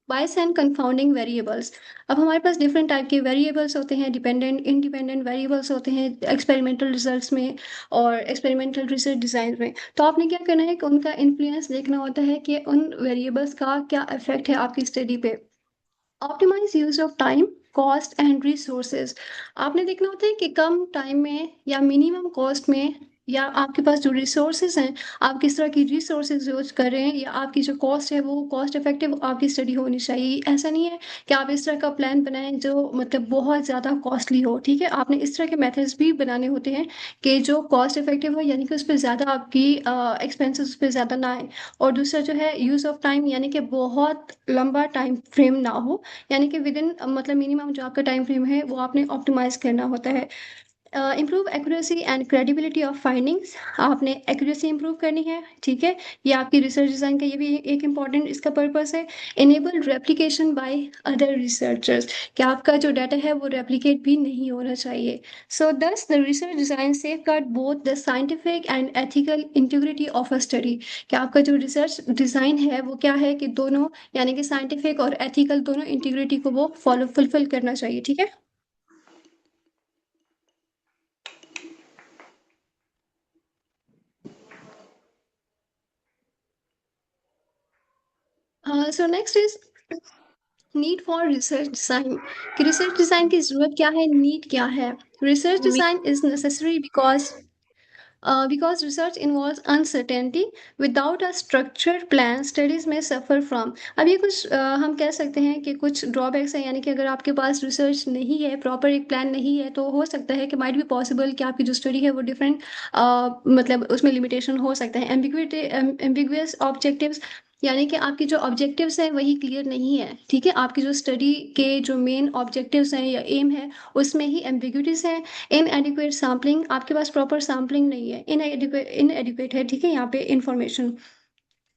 bias and confounding variables, अब हमारे पास डिफरेंट टाइप के वेरिएबल्स होते हैं, डिपेंडेंट इंडिपेंडेंट वेरिएबल्स होते हैं एक्सपेरिमेंटल रिजल्ट्स में और एक्सपेरिमेंटल रिसर्च डिज़ाइन में, तो आपने क्या करना है कि उनका इन्फ्लुएंस देखना होता है कि उन वेरिएबल्स का क्या इफेक्ट है आपकी स्टडी पे। Optimise use of time, cost and resources, आपने देखना होता है कि कम टाइम में या मिनिमम कॉस्ट में, या आपके पास जो रिसोर्सेज हैं आप किस तरह की रिसोर्सेज यूज कर रहे हैं, या आपकी जो कॉस्ट है वो कॉस्ट इफेक्टिव आपकी स्टडी होनी चाहिए। ऐसा नहीं है कि आप इस तरह का प्लान बनाएं जो मतलब बहुत ज़्यादा कॉस्टली हो, ठीक है, आपने इस तरह के मेथड्स भी बनाने होते हैं कि जो कॉस्ट इफेक्टिव हो, यानी कि उस पर ज़्यादा आपकी एक्सपेंसेस उस पर ज़्यादा ना आए। और दूसरा जो है यूज़ ऑफ टाइम, यानी कि बहुत लंबा टाइम फ्रेम ना हो, यानी कि विद इन मतलब मिनिमम जो आपका टाइम फ्रेम है वो आपने ऑप्टिमाइज करना होता है। Improve accuracy and credibility of findings, आपने एक्यूरेसी इंप्रूव करनी है, ठीक है, ये आपकी रिसर्च डिज़ाइन का ये भी एक इम्पॉर्टेंट इसका पर्पस है। Enable replication by other researchers, कि आपका जो डाटा है वो रेप्लिकेट भी नहीं होना चाहिए। सो दस the research design safe guard both the scientific and ethical integrity of a study, कि आपका जो रिसर्च डिज़ाइन है वो क्या है कि दोनों यानी कि साइंटिफिक और एथिकल दोनों इंटीग्रिटी को वो फुलफिल करना चाहिए, ठीक है। So next is need for research design कि रिसर्च डिजाइन की जरूरत क्या है, नीड क्या है. Research design is necessary because research involves uncertainty. Without a structured plan, studies may suffer from. अब ये कुछ हम कह सकते हैं कि कुछ ड्रॉबैक्स हैं, यानी कि अगर आपके पास रिसर्च नहीं है, प्रॉपर एक प्लान नहीं है, तो हो सकता है कि माइट बी पॉसिबल कि आपकी जो स्टडी है वो डिफरेंट मतलब उसमें लिमिटेशन हो सकता है. एम्बिगुअस ऑब्जेक्टिव्स, यानी कि आपकी जो ऑब्जेक्टिव्स हैं वही क्लियर नहीं है. ठीक है, आपकी जो स्टडी के जो मेन ऑब्जेक्टिव्स हैं या एम है उसमें ही एम्बिग्यूटीज हैं. इनएडिक्वेट सैम्पलिंग, आपके पास प्रॉपर सैम्पलिंग नहीं है, इनएडिक्वेट है. ठीक है, यहाँ पे इंफॉर्मेशन.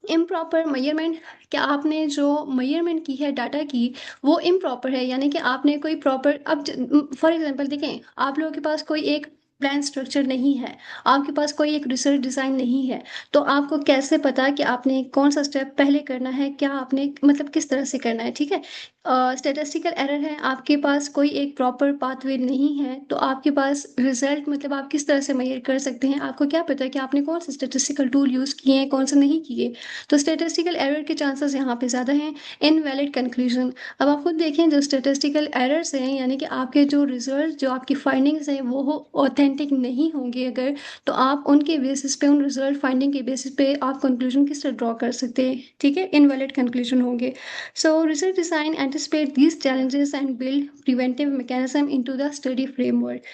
इम्प्रॉपर मेजरमेंट, क्या आपने जो मेजरमेंट की है डाटा की वो इम्प्रॉपर है, यानी कि आपने कोई प्रॉपर, अब फॉर एग्जांपल देखें, आप लोगों के पास कोई एक प्लान स्ट्रक्चर नहीं है, आपके पास कोई एक रिसर्च डिज़ाइन नहीं है, तो आपको कैसे पता कि आपने कौन सा स्टेप पहले करना है, क्या आपने मतलब किस तरह से करना है. ठीक है, स्टेटिस्टिकल एरर है, आपके पास कोई एक प्रॉपर पाथवे नहीं है, तो आपके पास रिजल्ट मतलब आप किस तरह से मेजर कर सकते हैं, आपको क्या पता कि आपने कौन से स्टेटिस्टिकल टूल यूज़ किए हैं, कौन से नहीं किए. तो स्टेटिस्टिकल एरर के चांसेस यहाँ पे ज़्यादा हैं. इनवैलिड कंक्लूजन, अब आप खुद देखें जो स्टेटिस्टिकल एरर्स हैं, यानी कि आपके जो रिजल्ट जो आपकी फाइंडिंग्स हैं वो ऑथेंटिक नहीं होंगे अगर, तो आप उनके बेसिस पे, उन रिजल्ट फाइंडिंग के बेसिस पे आप कंक्लूजन किस तरह ड्रॉ कर सकते हैं. ठीक है, इनवैलिड कंक्लूजन होंगे. सो research design anticipate these challenges and build preventive mechanism into the study framework.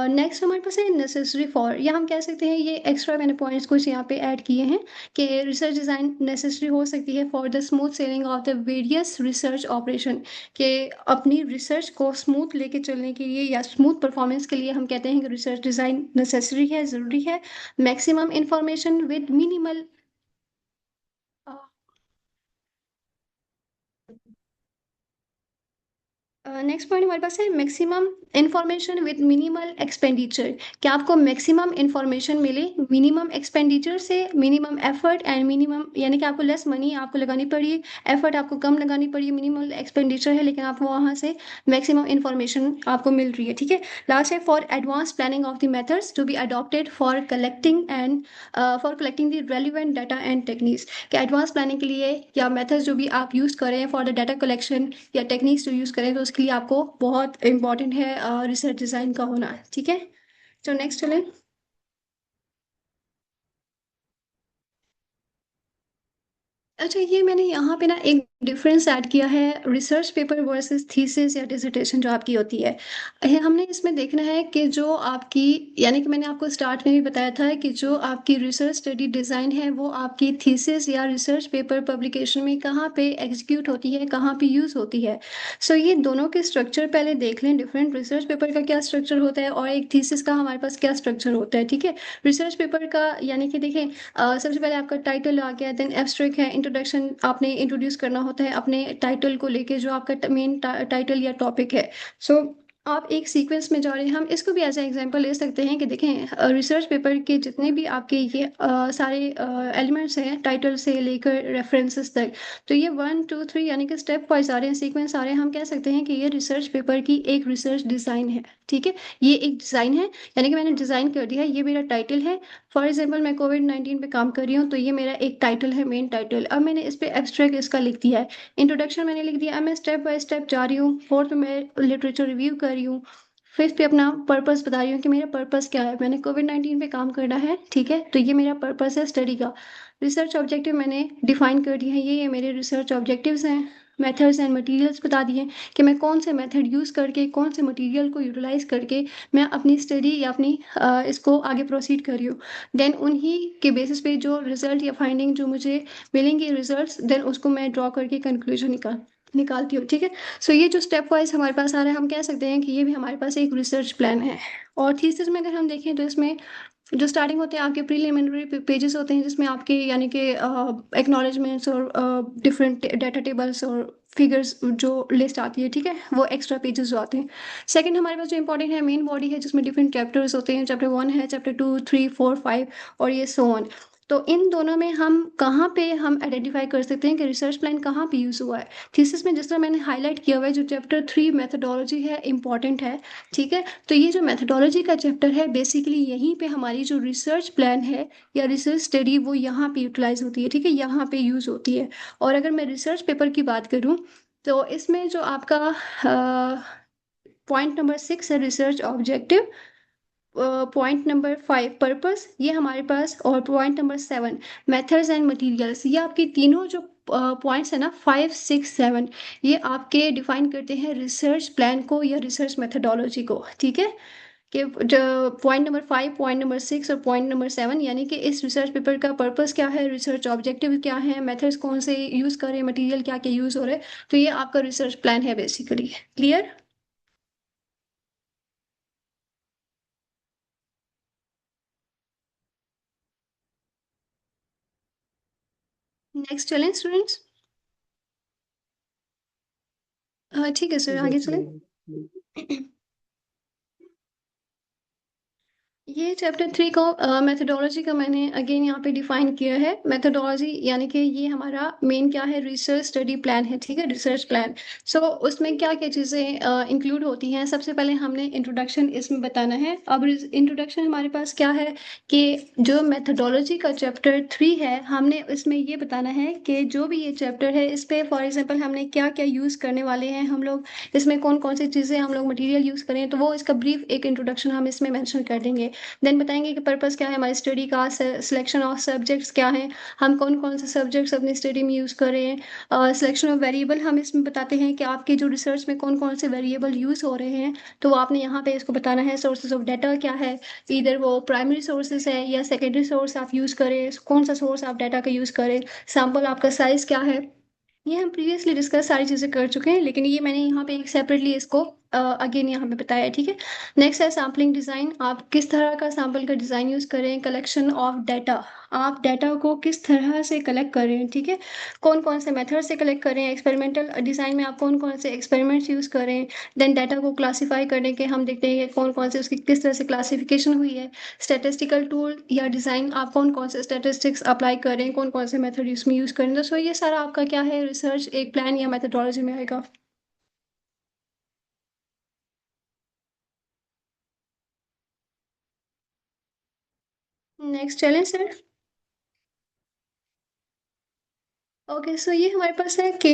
Next हमारे पास है नेसेसरी फॉर, या हम कह सकते हैं ये एक्स्ट्रा मैंने पॉइंट्स कुछ यहाँ पे ऐड किए हैं कि रिसर्च डिज़ाइन नेसेसरी हो सकती है for the smooth selling of the various research operation, कि अपनी रिसर्च को स्मूथ लेके चलने के लिए या स्मूथ परफॉर्मेंस के लिए हम कहते हैं कि रिसर्च डिज़ाइन नेसेसरी है, ज़रूरी है. Maximum information with minimal, next point हमारे पास है maximum information with minimal expenditure, कि आपको मैक्सिमम इंफॉर्मेशन मिले मिनिमम एक्सपेंडिचर से, मिनिमम एफर्ट एंड मिनिमम, यानी कि आपको लेस मनी आपको लगानी पड़ी, एफर्ट आपको कम लगानी पड़ी, मिनिमल एक्सपेंडिचर है लेकिन आपको वहाँ से मैक्सिमम इंफॉर्मेशन आपको मिल रही है. ठीक है, लास्ट है for advance planning of the methods to be adopted for collecting the relevant data and techniques, कि एडवांस प्लानिंग के लिए या मेथड्स जो भी आप यूज़ करें फॉर द डाटा कलेक्शन या टेक्निक्स जो यूज़ करें, तो उसके लिए आपको बहुत इंपॉर्टेंट है रिसर्च डिज़ाइन का होना. ठीक है, तो नेक्स्ट चलें. अच्छा, ये मैंने यहाँ पे ना एक डिफरेंस ऐड किया है, रिसर्च पेपर वर्सेस थीसिस या डिसर्टेशन जो आपकी होती है. हमने इसमें देखना है कि जो आपकी, यानी कि मैंने आपको स्टार्ट में भी बताया था कि जो आपकी रिसर्च स्टडी डिज़ाइन है वो आपकी थीसिस या रिसर्च पेपर पब्लिकेशन में कहाँ पे एग्जीक्यूट होती है, कहाँ पे यूज़ होती है. सो ये दोनों के स्ट्रक्चर पहले देख लें, डिफरेंट रिसर्च पेपर का क्या स्ट्रक्चर होता है और एक थीसिस का हमारे पास क्या स्ट्रक्चर होता है. ठीक है, रिसर्च पेपर का यानी कि देखें, सबसे पहले आपका टाइटल आ गया, देन एब्स्ट्रैक्ट है, इंट्रोडक्शन आपने इंट्रोड्यूस करना होता है अपने टाइटल को लेके जो आपका मेन टाइटल या टॉपिक है. सो आप एक सीक्वेंस में जा रहे हैं. हम इसको भी एज ए एग्जांपल ले सकते हैं कि देखें रिसर्च पेपर के जितने भी आपके ये सारे एलिमेंट्स हैं, टाइटल से लेकर रेफरेंसेस तक, तो ये 1 2 3 यानी कि स्टेप वाइज आ रहे हैं, सीक्वेंस आ रहे हैं. हम कह सकते हैं कि ये रिसर्च पेपर की एक रिसर्च डिज़ाइन है. ठीक है, ये एक डिज़ाइन है, यानी कि मैंने डिज़ाइन कर दिया, ये मेरा टाइटल है. फॉर एग्जाम्पल मैं कोविड-19 पे काम कर रही हूँ, तो ये मेरा एक टाइटल है, मेन टाइटल. अब मैंने इस पे एब्स्ट्रैक्ट इसका लिख दिया है, इंट्रोडक्शन मैंने लिख दिया. अब मैं स्टेप बाय स्टेप जा रही हूँ. फोर्थ में मैं लिटरेचर रिव्यू कर रही हूँ. फिफ्थ पे अपना पर्पस बता रही हूँ कि मेरा पर्पस क्या है, मैंने कोविड-19 पे काम करना है. ठीक है, तो ये मेरा पर्पस है स्टडी का. रिसर्च ऑब्जेक्टिव मैंने डिफाइन कर दिया है, ये मेरे रिसर्च ऑब्जेक्टिव्स हैं. मेथड्स एंड मटेरियल्स बता दिए कि मैं कौन से मेथड यूज़ करके, कौन से मटेरियल को यूटिलाइज करके मैं अपनी स्टडी या अपनी इसको आगे प्रोसीड कर रही हूँ. देन उन्हीं के बेसिस पे जो रिजल्ट या फाइंडिंग जो मुझे मिलेंगे रिजल्ट्स, देन उसको मैं ड्रॉ करके कंक्लूजन निकालती हूँ. ठीक है, सो ये जो स्टेप वाइज हमारे पास आ रहा है, हम कह सकते हैं कि ये भी हमारे पास एक रिसर्च प्लान है. और थीसिस में अगर हम देखें तो इसमें जो स्टार्टिंग होते हैं आपके प्रीलिमिनरी पेजेस होते हैं, जिसमें आपके यानी कि एक्नॉलेजमेंट्स और डिफरेंट डाटा टेबल्स और फिगर्स जो लिस्ट आती है. ठीक है, वो एक्स्ट्रा पेजेस जो आते हैं. सेकंड हमारे पास जो इंपॉर्टेंट है मेन बॉडी है, जिसमें डिफरेंट चैप्टर्स होते हैं. चैप्टर 1 है, चैप्टर 2 3 4 5 और ये सो ऑन. तो इन दोनों में हम कहाँ पे हम आइडेंटिफाई कर सकते हैं कि रिसर्च प्लान कहाँ पे यूज़ हुआ है। थीसिस में जिस तरह मैंने हाईलाइट किया हुआ है, जो चैप्टर 3 मेथोडोलॉजी है इम्पॉर्टेंट है, ठीक है। तो ये जो मेथोडोलॉजी का चैप्टर है बेसिकली यहीं पे हमारी जो रिसर्च प्लान है या रिसर्च स्टडी वो यहाँ पे यूटिलाइज होती है, ठीक है, यहाँ पे यूज़ होती है। और अगर मैं रिसर्च पेपर की बात करूँ तो इसमें जो आपका पॉइंट नंबर 6 है research objective, point number 5 purpose, ये हमारे पास, और point number 7 methods and materials, ये आपकी तीनों जो पॉइंट्स है ना 5, 6, 7, ये आपके डिफाइन करते हैं रिसर्च प्लान को या रिसर्च मेथोडोलॉजी को, ठीक है। कि जो पॉइंट नंबर 5, पॉइंट नंबर 6 और पॉइंट नंबर 7, यानी कि इस रिसर्च पेपर का पर्पस क्या है, रिसर्च ऑब्जेक्टिव क्या है, मेथड्स कौन से यूज़ करें, मटेरियल क्या क्या यूज़ हो रहे हैं, तो ये आपका रिसर्च प्लान है बेसिकली। क्लियर? नेक्स्ट चलें स्टूडेंट्स? ठीक है सर, आगे चलें। ये चैप्टर 3 का मेथोडोलॉजी का मैंने अगेन यहाँ पे डिफाइन किया है। मेथोडोलॉजी यानी कि ये हमारा मेन क्या है, रिसर्च स्टडी प्लान है, ठीक है, रिसर्च प्लान। सो उसमें क्या क्या चीज़ें इंक्लूड होती हैं, सबसे पहले हमने इंट्रोडक्शन इसमें बताना है। अब इंट्रोडक्शन हमारे पास क्या है कि जो मेथोडोलॉजी का चैप्टर 3 है, हमने इसमें ये बताना है कि जो भी ये चैप्टर है इस पर फॉर एग्जाम्पल हमने क्या क्या यूज़ करने वाले हैं हम लोग, इसमें कौन कौन सी चीज़ें हम लोग मटीरियल यूज़ करें, तो वो इसका ब्रीफ एक इंट्रोडक्शन हम इसमें मैंशन कर देंगे। देन बताएंगे कि पर्पस क्या है हमारी स्टडी का, सिलेक्शन ऑफ सब्जेक्ट्स क्या है, हम कौन कौन से सब्जेक्ट्स अपनी स्टडी में यूज़ करें, सिलेक्शन ऑफ वेरिएबल हम इसमें बताते हैं कि आपके जो रिसर्च में कौन कौन से वेरिएबल यूज़ हो रहे हैं, तो वो आपने यहाँ पे इसको बताना है। सोर्सेज ऑफ डाटा क्या है, इधर वो प्राइमरी सोर्सेज है या सेकेंडरी सोर्स आप यूज़ करें, कौन सा सोर्स आप डाटा का यूज़ करें, सैम्पल आपका साइज़ क्या है, ये हम प्रीवियसली डिस्कस सारी चीज़ें कर चुके हैं, लेकिन ये मैंने यहाँ पे एक सेपरेटली इसको अगेन यहाँ पे बताया है, ठीक है। नेक्स्ट है सैम्पलिंग डिज़ाइन, आप किस तरह का सैम्पल का डिज़ाइन यूज़ करें, कलेक्शन ऑफ डाटा, आप डाटा को किस तरह से कलेक्ट करें, ठीक है, कौन कौन से मेथड से कलेक्ट करें, एक्सपेरिमेंटल डिज़ाइन में आप कौन कौन से एक्सपेरिमेंट्स यूज़ करें, देन डाटा को क्लासीफाई करने के हम देखते हैं कि कौन कौन से उसकी किस तरह से क्लासिफिकेशन हुई है, स्टैटिस्टिकल टूल या डिज़ाइन आप कौन कौन से स्टैटिस्टिक्स अप्लाई करें, कौन कौन से मेथड इसमें यूज़ करें। तो सो ये सारा आपका क्या है, रिसर्च एक प्लान या मेथडोलॉजी में आएगा। नेक्स्ट चलें सर। ओके, सो ये हमारे पास है कि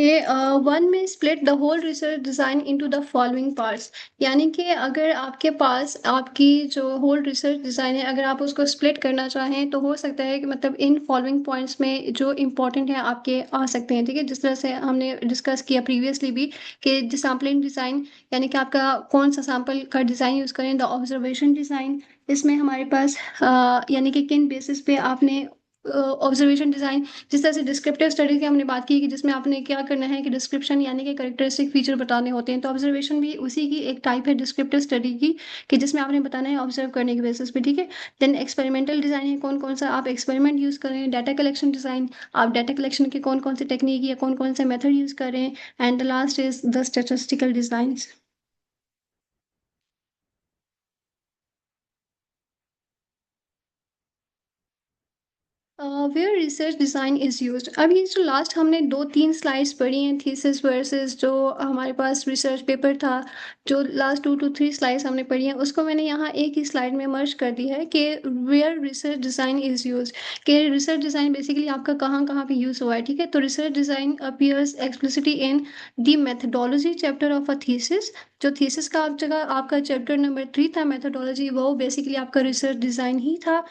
one may split the whole research design into the following parts, यानी कि अगर आपके पास आपकी जो होल रिसर्च डिज़ाइन है अगर आप उसको स्प्लिट करना चाहें तो हो सकता है कि मतलब इन फॉलोइंग पॉइंट्स में जो इंपॉर्टेंट है आपके आ सकते हैं, ठीक है। जिस तरह से हमने डिस्कस किया प्रीवियसली भी कि सैम्पलिंग डिज़ाइन यानी कि आपका कौन सा सैम्पल का डिज़ाइन यूज़ करें, द ऑब्जर्वेशन डिज़ाइन, इसमें हमारे पास यानी कि किन बेसिस पे आपने ऑब्जर्वेशन डिज़ाइन, जिस तरह से डिस्क्रिप्टिव स्टडी की हमने बात की कि जिसमें आपने क्या करना है कि डिस्क्रिप्शन यानी कि कैरेक्टरिस्टिक फीचर बताने होते हैं, तो ऑब्जर्वेशन भी उसी की एक टाइप है डिस्क्रिप्टिव स्टडी की कि जिसमें आपने बताना है ऑब्जर्व करने के बेसिस पे, ठीक है। देन एक्सपेरिमेंटल डिज़ाइन है, कौन कौन सा आप एक्सपेरिमेंट यूज़ करें, डाटा कलेक्शन डिज़ाइन, आप डाटा कलेक्शन के कौन कौन से टेक्निक या कौन कौन से मेथड यूज़ करें, and the last is the statistical designs. Where research design is used, अब ये जो लास्ट हमने 2-3 स्लाइड्स पढ़ी हैं थीसिस वर्सेस जो हमारे पास रिसर्च पेपर था, जो लास्ट 2 to 3 स्लाइड्स हमने पढ़ी हैं उसको मैंने यहाँ एक ही स्लाइड में मर्ज कर दिया है कि where research design is used, कि रिसर्च डिज़ाइन बेसिकली आपका कहाँ कहाँ पे यूज़ हुआ है, ठीक है। तो research design appears explicitly in the methodology chapter of a thesis, जो थीसिस का आप जगह आपका चैप्टर नंबर 3 था मेथडोलॉजी, वो बेसिकली आपका रिसर्च डिज़ाइन ही था।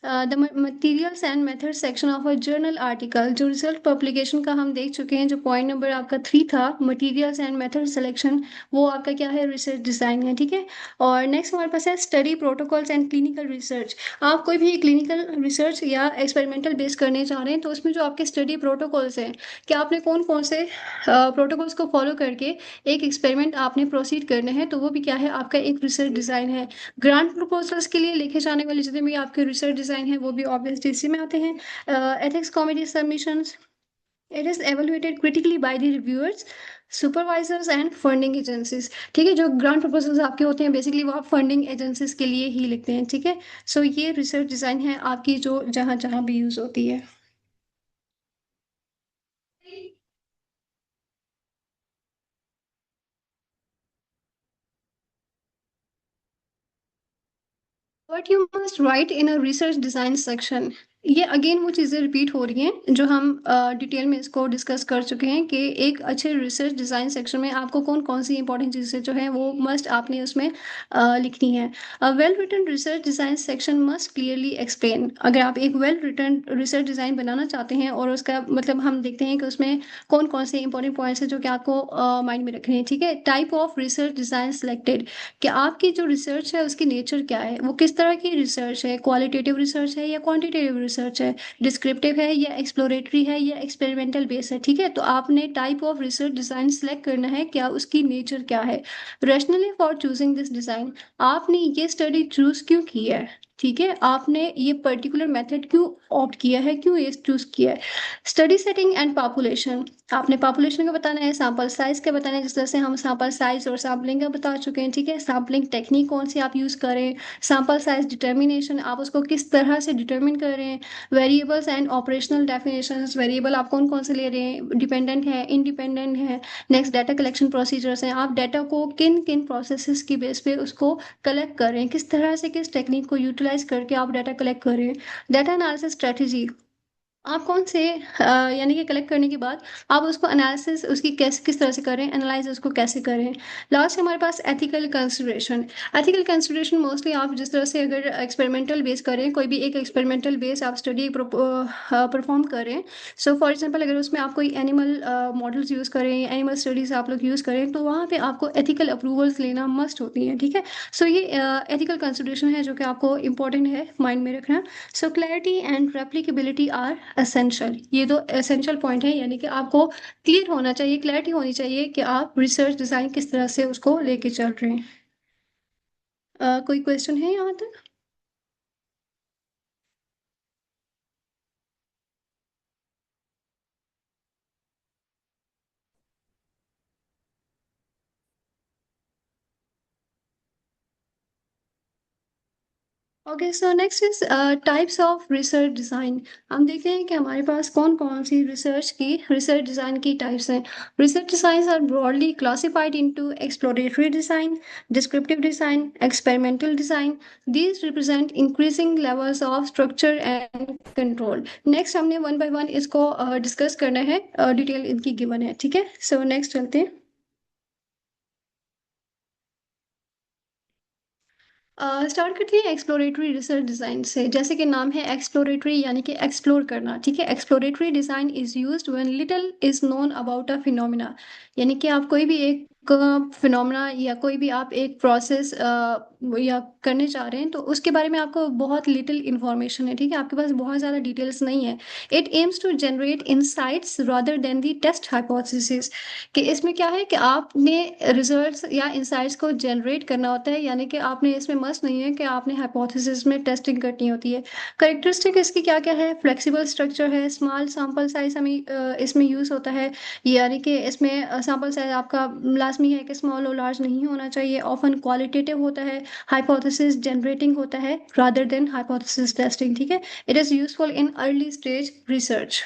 The materials and method section of a journal article, जो रिजल्ट पब्लिकेशन का हम देख चुके हैं, जो पॉइंट नंबर आपका 3 था मटेरियल्स एंड मेथड सिलेक्शन, वो आपका क्या है, रिसर्च डिज़ाइन है, ठीक है। और नेक्स्ट हमारे पास है study protocols and clinical research, आप कोई भी क्लिनिकल रिसर्च या एक्सपेरिमेंटल बेस करने चाह रहे हैं तो उसमें जो आपके स्टडी प्रोटोकॉल्स हैं कि आपने कौन कौन से प्रोटोकॉल्स को फॉलो करके एक एक्सपेरिमेंट आपने प्रोसीड करना है, तो वो भी क्या है, आपका एक रिसर्च डिज़ाइन है। ग्रांट प्रपोजल्स के लिए लिखे जाने वाले जितने भी आपके रिसर्च डिज़ाइन है वो भी ऑब्वियसली इसी में आते हैं। Ethics comedy submissions, it is evaluated critically by the reviewers, supervisors and funding agencies, ठीक है। जो ग्रांट प्रपोजल्स आपके होते हैं बेसिकली वो आप फंडिंग एजेंसीज के लिए ही लिखते हैं, ठीक है। सो ये रिसर्च डिजाइन है आपकी जो जहाँ जहाँ भी यूज होती है। What you must write in a research design section, ये अगेन वो चीज़ें रिपीट हो रही हैं जो हम डिटेल में इसको डिस्कस कर चुके हैं कि एक अच्छे रिसर्च डिज़ाइन सेक्शन में आपको कौन कौन सी इंपॉर्टेंट चीज़ें जो है वो मस्ट आपने उसमें लिखनी है। Well written research design section must clearly explain, अगर आप एक वेल रिटन रिसर्च डिज़ाइन बनाना चाहते हैं और उसका मतलब हम देखते हैं कि उसमें कौन कौन से इंपॉर्टेंट पॉइंट्स हैं जो कि आपको माइंड में रखने हैं, ठीक है। Type of research design selected, कि आपकी जो रिसर्च है उसकी नेचर क्या है, वो किस तरह की रिसर्च है, क्वालिटेटिव रिसर्च है या क्वांटिटेटिव रिसर्च है, डिस्क्रिप्टिव है या एक्सप्लोरेटरी है या एक्सपेरिमेंटल बेस है, ठीक है। तो आपने type of research design select करना है, क्या उसकी नेचर क्या है। Rationally for choosing this design, आपने ये स्टडी चूज क्यों की है, ठीक है। आपने ये पर्टिकुलर मेथड क्यों ऑप्ट किया है, क्यों ये चूज किया है। स्टडी सेटिंग एंड पॉपुलेशन, आपने पॉपुलेशन का बताना है, सैंपल साइज का बताना है, जिस तरह से हम सैंपल साइज और सैम्पलिंग का बता चुके हैं, ठीक है। सैम्पलिंग टेक्निक कौन सी आप यूज़ करें, सैंपल साइज डिटर्मिनेशन आप उसको किस तरह से डिटर्मिन कर रहे हैं, variables and operational definitions, variable आप कौन कौन से ले रहे हैं, डिपेंडेंट है इंडिपेंडेंट है। नेक्स्ट डाटा कलेक्शन प्रोसीजर्स हैं, आप डाटा को किन किन प्रोसेसेस की बेस पे उसको कलेक्ट कर रहे हैं, किस तरह से किस टेक्निक को यूटिलाइज करके आप डाटा कलेक्ट कर रहे हैं। डाटा एनालिसिस स्ट्रेटेजी, आप कौन से यानी कि कलेक्ट करने के बाद आप उसको एनालिसिस उसकी कैसे किस तरह से करें, एनालाइज उसको कैसे करें। लास्ट हमारे पास ethical consideration, ethical consideration mostly आप जिस तरह से अगर एक्सपेरिमेंटल बेस करें, कोई भी एक एक्सपेरिमेंटल बेस आप स्टडी परफॉर्म करें, सो फॉर एग्जांपल अगर उसमें आप कोई एनिमल मॉडल्स यूज़ करें, एनिमल स्टडीज आप लोग यूज़ करें, तो वहाँ पे आपको एथिकल अप्रूवल्स लेना मस्ट होती हैं, ठीक है। सो ये एथिकल कंसिडरेशन है जो कि आपको इंपॉर्टेंट है माइंड में रखना। सो clarity and replicability are essential, ये दो एसेंशियल पॉइंट है, यानी कि आपको क्लियर होना चाहिए, क्लैरिटी होनी चाहिए कि आप रिसर्च डिज़ाइन किस तरह से उसको लेके चल रहे हैं। कोई क्वेश्चन है यहाँ तक? Okay, so next is types of research design. हम देखते हैं कि हमारे पास कौन कौन सी रिसर्च डिज़ाइन की टाइप्स हैं। Research design are broadly classified into exploratory design, descriptive design, experimental design. These represent increasing levels of structure and control. Next हमने वन बाय वन इसको डिस्कस करना है, डिटेल इनकी गिवन है, ठीक है। सो नेक्स्ट चलते हैं। स्टार्ट करते हैं एक्सप्लोरेटरी रिसर्च डिज़ाइन से। जैसे कि नाम है एक्सप्लोरेटरी, यानी कि एक्सप्लोर करना, ठीक है। Exploratory design is used when little is known about a phenomena, यानी कि आप कोई भी एक फिनोमिना या कोई भी आप एक प्रोसेस या करने जा रहे हैं तो उसके बारे में आपको बहुत लिटिल इन्फॉर्मेशन है, ठीक है, आपके पास बहुत ज़्यादा डिटेल्स नहीं है। It aims to generate insights rather than the test hypothesis, कि इसमें क्या है कि आपने रिजल्ट्स या इंसाइट्स को जनरेट करना होता है, यानी कि आपने इसमें मस्ट नहीं है कि आपने हाइपोथेसिस में टेस्टिंग करनी होती है। करेक्टरिस्टिक इसकी क्या क्या है, फ्लेक्सिबल स्ट्रक्चर है, स्मॉल सैंपल साइज हमें इसमें यूज़ होता है, यानी कि इसमें सैंपल साइज आपका लाजमी है कि स्मॉल और लार्ज नहीं होना चाहिए। ऑफन क्वालिटेटिव होता है, हाइपोथेसिस जनरेटिंग होता है रादर देन हाइपोथेसिस टेस्टिंग, ठीक है। It is useful in early stage research.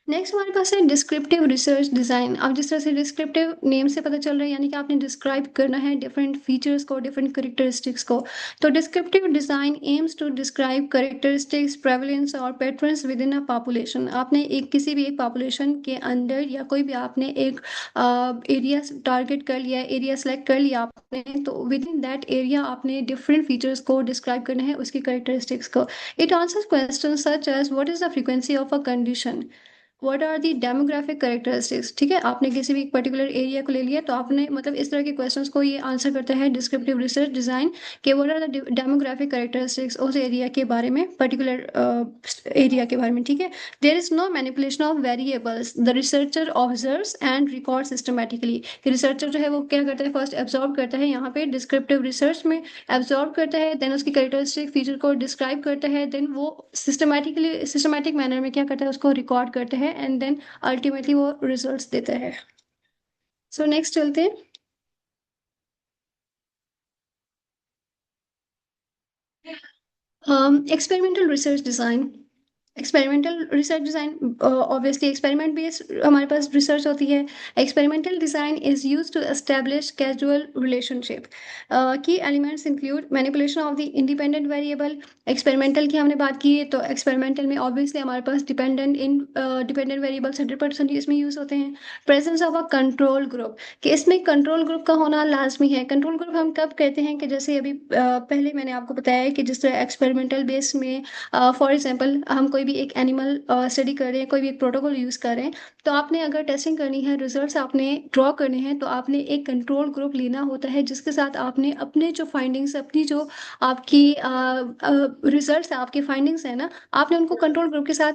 Next हमारे पास है डिस्क्रिप्टिव रिसर्च डिज़ाइन। अब जिस तरह से डिस्क्रिप्टिव नेम से पता चल रहा है, यानी कि आपने डिस्क्राइब करना है डिफरेंट फीचर्स को, डिफरेंट करेक्टरिस्टिक्स को। तो descriptive design aims to describe characteristics, prevalence और patterns within a population. आपने एक किसी भी एक पॉपुलेशन के अंदर या कोई भी आपने एक एरिया टारगेट कर लिया, एरिया सेलेक्ट कर लिया आपने, तो विद इन दैट एरिया आपने डिफरेंट फीचर्स को डिस्क्राइब करना है, उसकी करेक्टरिस्टिक्स को। It answers question such as what is the frequency of a condition, what are the demographic characteristics, ठीक है, आपने किसी भी पर्टिकुलर एरिया को ले लिया तो आपने मतलब इस तरह के क्वेश्चंस को ये आंसर करता है डिस्क्रिप्टिव रिसर्च डिजाइन कि what are the demographic characteristics उस एरिया के बारे में, पर्टिकुलर एरिया के बारे में, ठीक है। There is no manipulation of variables, the researcher observes and record systematically. Researcher जो है वो क्या करता है, फर्स्ट एब्जॉर्ब करता है, यहाँ पे डिस्क्रिप्टिव रिसर्च में एब्जॉर्ब करता है, देन उसकी कैरेक्टरिस्टिक फीचर को डिस्क्राइब करता है, देन वो सिस्टमैटिक मैनर में क्या करता है, उसको रिकॉर्ड करता है, एंड देन अल्टीमेटली वो रिजल्ट्स देता है। सो नेक्स्ट चलते हैं। Experimental research design. Experimental research design obviously experiment based हमारे पास रिसर्च होती है। Experimental design is use to establish casual relationship. Key elements include manipulation of the independent variable. Experimental की हमने बात की है तो एक्सपेरिमेंटल में ऑब्वियसली हमारे पास डिपेंडेंट वेरिएबल्स 100% इसमें यूज होते हैं। Presence of a control group, कि इसमें कंट्रोल ग्रुप का होना लाजमी है। कंट्रोल ग्रुप हम कब कहते हैं कि जैसे अभी पहले मैंने आपको बताया है कि जिस तरह एक्सपेरिमेंटल बेस में फॉर एग्जांपल हम कोई भी एक एनिमल स्टडी कर रहे हैं, कोई भी एक प्रोटोकॉल यूज कर रहे हैं, तो आपने अगर टेस्टिंग करनी है, रिजल्ट्स आपने ड्रॉ करने हैं, तो आपने एक कंट्रोल ग्रुप लेना होता है जिसके साथ आपने अपने जो फाइंडिंग्स, अपनी जो आपकी रिजल्ट्स है, आपकी फाइंडिंग्स है ना, आपने उनको कंट्रोल ग्रुप के साथ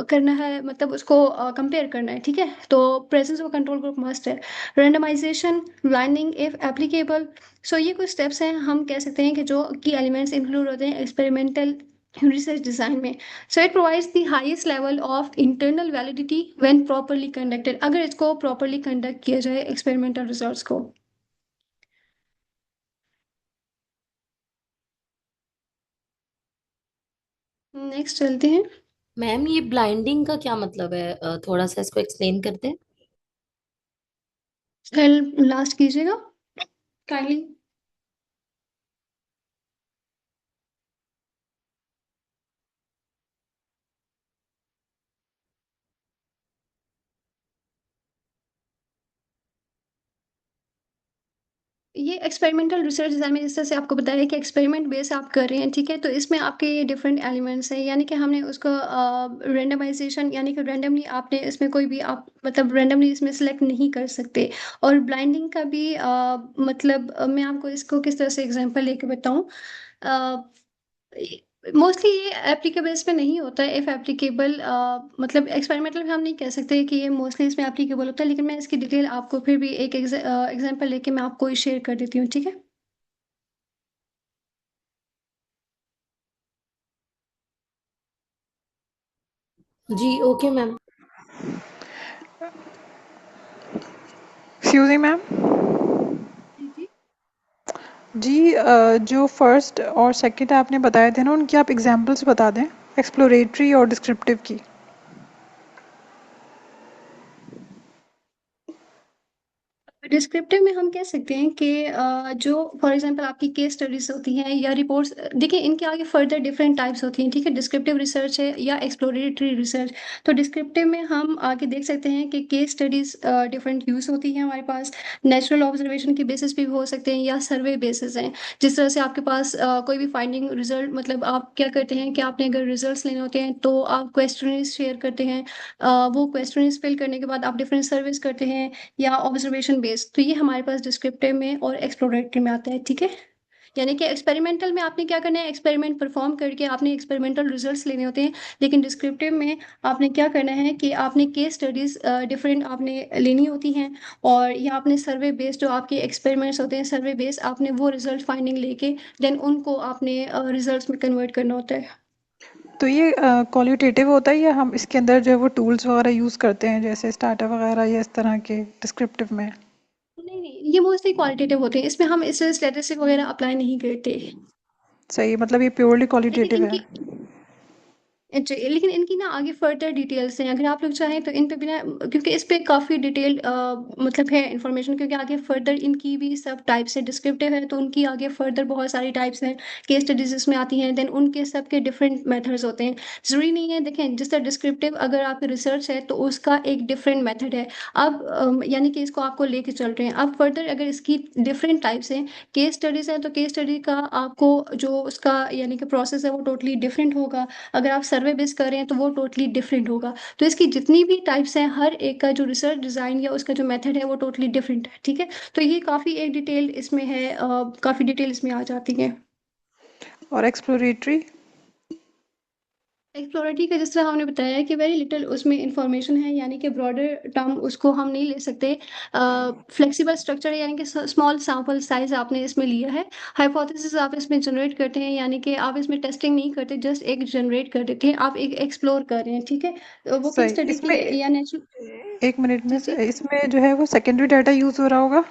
करना है, मतलब उसको कंपेयर करना है, ठीक है। तो presence of control group must है। Randomization, blinding if applicable. So ये कुछ स्टेप्स हैं, हम कह सकते हैं कि जो की एलिमेंट्स इंक्लूड होते हैं एक्सपेरिमेंटल रिसर्च डिजाइन में। So it provides the highest level of internal validity when properly conducted, अगर इसको प्रॉपरली कंडक्ट किया जाए एक्सपेरिमेंटल रिसर्च को। नेक्स्ट चलते हैं। मैम ये ब्लाइंडिंग का क्या मतलब है, थोड़ा सा इसको एक्सप्लेन करते हैं। लास्ट कीजिएगा काइंडली। ये एक्सपेरिमेंटल रिसर्च डिजाइन में जिस तरह से आपको बताया कि एक्सपेरिमेंट बेस आप कर रहे हैं, ठीक है, तो इसमें आपके ये डिफरेंट एलिमेंट्स हैं, यानी कि हमने उसको रेंडमाइजेशन, यानी कि रेंडमली आपने इसमें कोई भी आप मतलब रेंडमली इसमें सेलेक्ट नहीं कर सकते। और ब्लाइंडिंग का भी मतलब मैं आपको इसको किस तरह से एग्जांपल लेके बताऊं। मोस्टली ये एप्लीकेबल इसमें नहीं होता है, इफ एप्लीकेबल मतलब एक्सपेरिमेंटल में हम नहीं कह सकते कि ये मोस्टली इसमें एप्लीकेबल होता है, लेकिन मैं इसकी डिटेल आपको फिर भी एक एग्जांपल लेके मैं आपको शेयर कर देती हूँ, ठीक है। जी ओके मैम। फ्यूजी मैम जी, जो फर्स्ट और सेकंड आपने बताए थे ना, उनकी आप एग्जांपल्स बता दें, एक्सप्लोरेटरी और डिस्क्रिप्टिव की। डिस्क्रिप्टिव में हम कह सकते हैं कि जो फॉर एग्जांपल आपकी केस स्टडीज होती हैं या रिपोर्ट्स, देखिए इनके आगे फर्दर डिफरेंट टाइप्स होती हैं, ठीक है। डिस्क्रिप्टिव रिसर्च है या एक्सप्लोरेटरी रिसर्च। तो डिस्क्रिप्टिव में हम आगे देख सकते हैं कि केस स्टडीज डिफरेंट यूज होती हैं हमारे पास, नेचुरल ऑब्जर्वेशन के बेसिस पे भी हो सकते हैं या सर्वे बेसिस हैं। जिस तरह से आपके पास कोई भी फाइंडिंग रिजल्ट, मतलब आप क्या करते हैं कि आपने अगर रिजल्ट्स लेने होते हैं तो आप क्वेश्चनरीज शेयर करते हैं, वो क्वेश्चनरीज फिल करने के बाद आप डिफरेंट सर्वेस करते हैं या ऑब्जर्वेशन बेस्ड। तो ये हमारे पास डिस्क्रिप्टिव में और एक्सप्लोरेटरी में आता है, ठीक है। यानी कि एक्सपेरिमेंटल में आपने क्या करना है, एक्सपेरिमेंट परफॉर्म करके आपने एक्सपेरिमेंटल रिजल्ट्स लेने होते हैं, लेकिन डिस्क्रिप्टिव में आपने क्या करना है कि आपने केस स्टडीज डिफरेंट आपने लेनी होती हैं, और या आपने सर्वे बेस्ड जो आपके एक्सपेरिमेंट्स होते हैं, सर्वे बेस्ड आपने वो रिजल्ट फाइंडिंग लेके देन उनको आपने रिजल्ट्स में कन्वर्ट करना होता है। तो ये क्वालिटेटिव होता है या हम इसके अंदर जो है वो टूल्स वगैरह यूज़ करते हैं जैसे स्टार्टर वगैरह या इस तरह के डिस्क्रिप्टिव में? नहीं नहीं, ये मोस्टली क्वालिटेटिव होते हैं, इसमें हम इस स्टैटिस्टिक वगैरह अप्लाई नहीं करते। सही, मतलब ये प्योरली लेकिन क्वालिटेटिव है। इनकी अच्छा, लेकिन इनकी ना आगे फर्दर डिटेल्स हैं, अगर आप लोग चाहें तो इन पे भी ना, क्योंकि इस पे काफ़ी डिटेल मतलब है इन्फॉर्मेशन, क्योंकि आगे फर्दर इनकी भी सब टाइप्स है। डिस्क्रिप्टिव है तो उनकी आगे फर्दर बहुत सारी टाइप्स हैं, केस स्टडीज इसमें आती हैं, देन उनके सब के डिफरेंट मेथड्स होते हैं। ज़रूरी नहीं है, देखें जिस तरह डिस्क्रिप्टिव अगर आपकी रिसर्च है तो उसका एक डिफरेंट मेथड है। अब यानी कि इसको आपको लेके चल रहे हैं, अब फर्दर अगर इसकी डिफरेंट टाइप्स हैं, केस स्टडीज़ हैं तो केस स्टडी का आपको जो उसका यानी कि प्रोसेस है वो टोटली डिफरेंट होगा। अगर आप सर्वे बेस कर रहे हैं तो वो टोटली डिफरेंट होगा। तो इसकी जितनी भी टाइप्स हैं, हर एक का जो रिसर्च डिज़ाइन या उसका जो मेथड है वो टोटली डिफरेंट है, ठीक है। तो ये काफ़ी एक डिटेल इसमें है, काफ़ी डिटेल इसमें आ जाती है। और एक्सप्लोरेटरी? एक्सप्लोरेटरी का जिस तरह हमने बताया है कि वेरी लिटिल उसमें इंफॉर्मेशन है, यानी कि ब्रॉडर टर्म उसको हम नहीं ले सकते। फ्लेक्सिबल स्ट्रक्चर है, यानी कि स्मॉल सैंपल साइज आपने इसमें लिया है। हाइपोथेसिस आप इसमें जनरेट करते हैं, यानी कि आप इसमें टेस्टिंग नहीं करते, जस्ट एक जनरेट कर देते हैं, आप एक एक्सप्लोर कर रहे हैं, ठीक है। वो केस सही। स्टडी इसमें की या नेचुरल। एक मिनट में, जी जी। इसमें जो है वो सेकेंडरी डाटा यूज हो रहा होगा?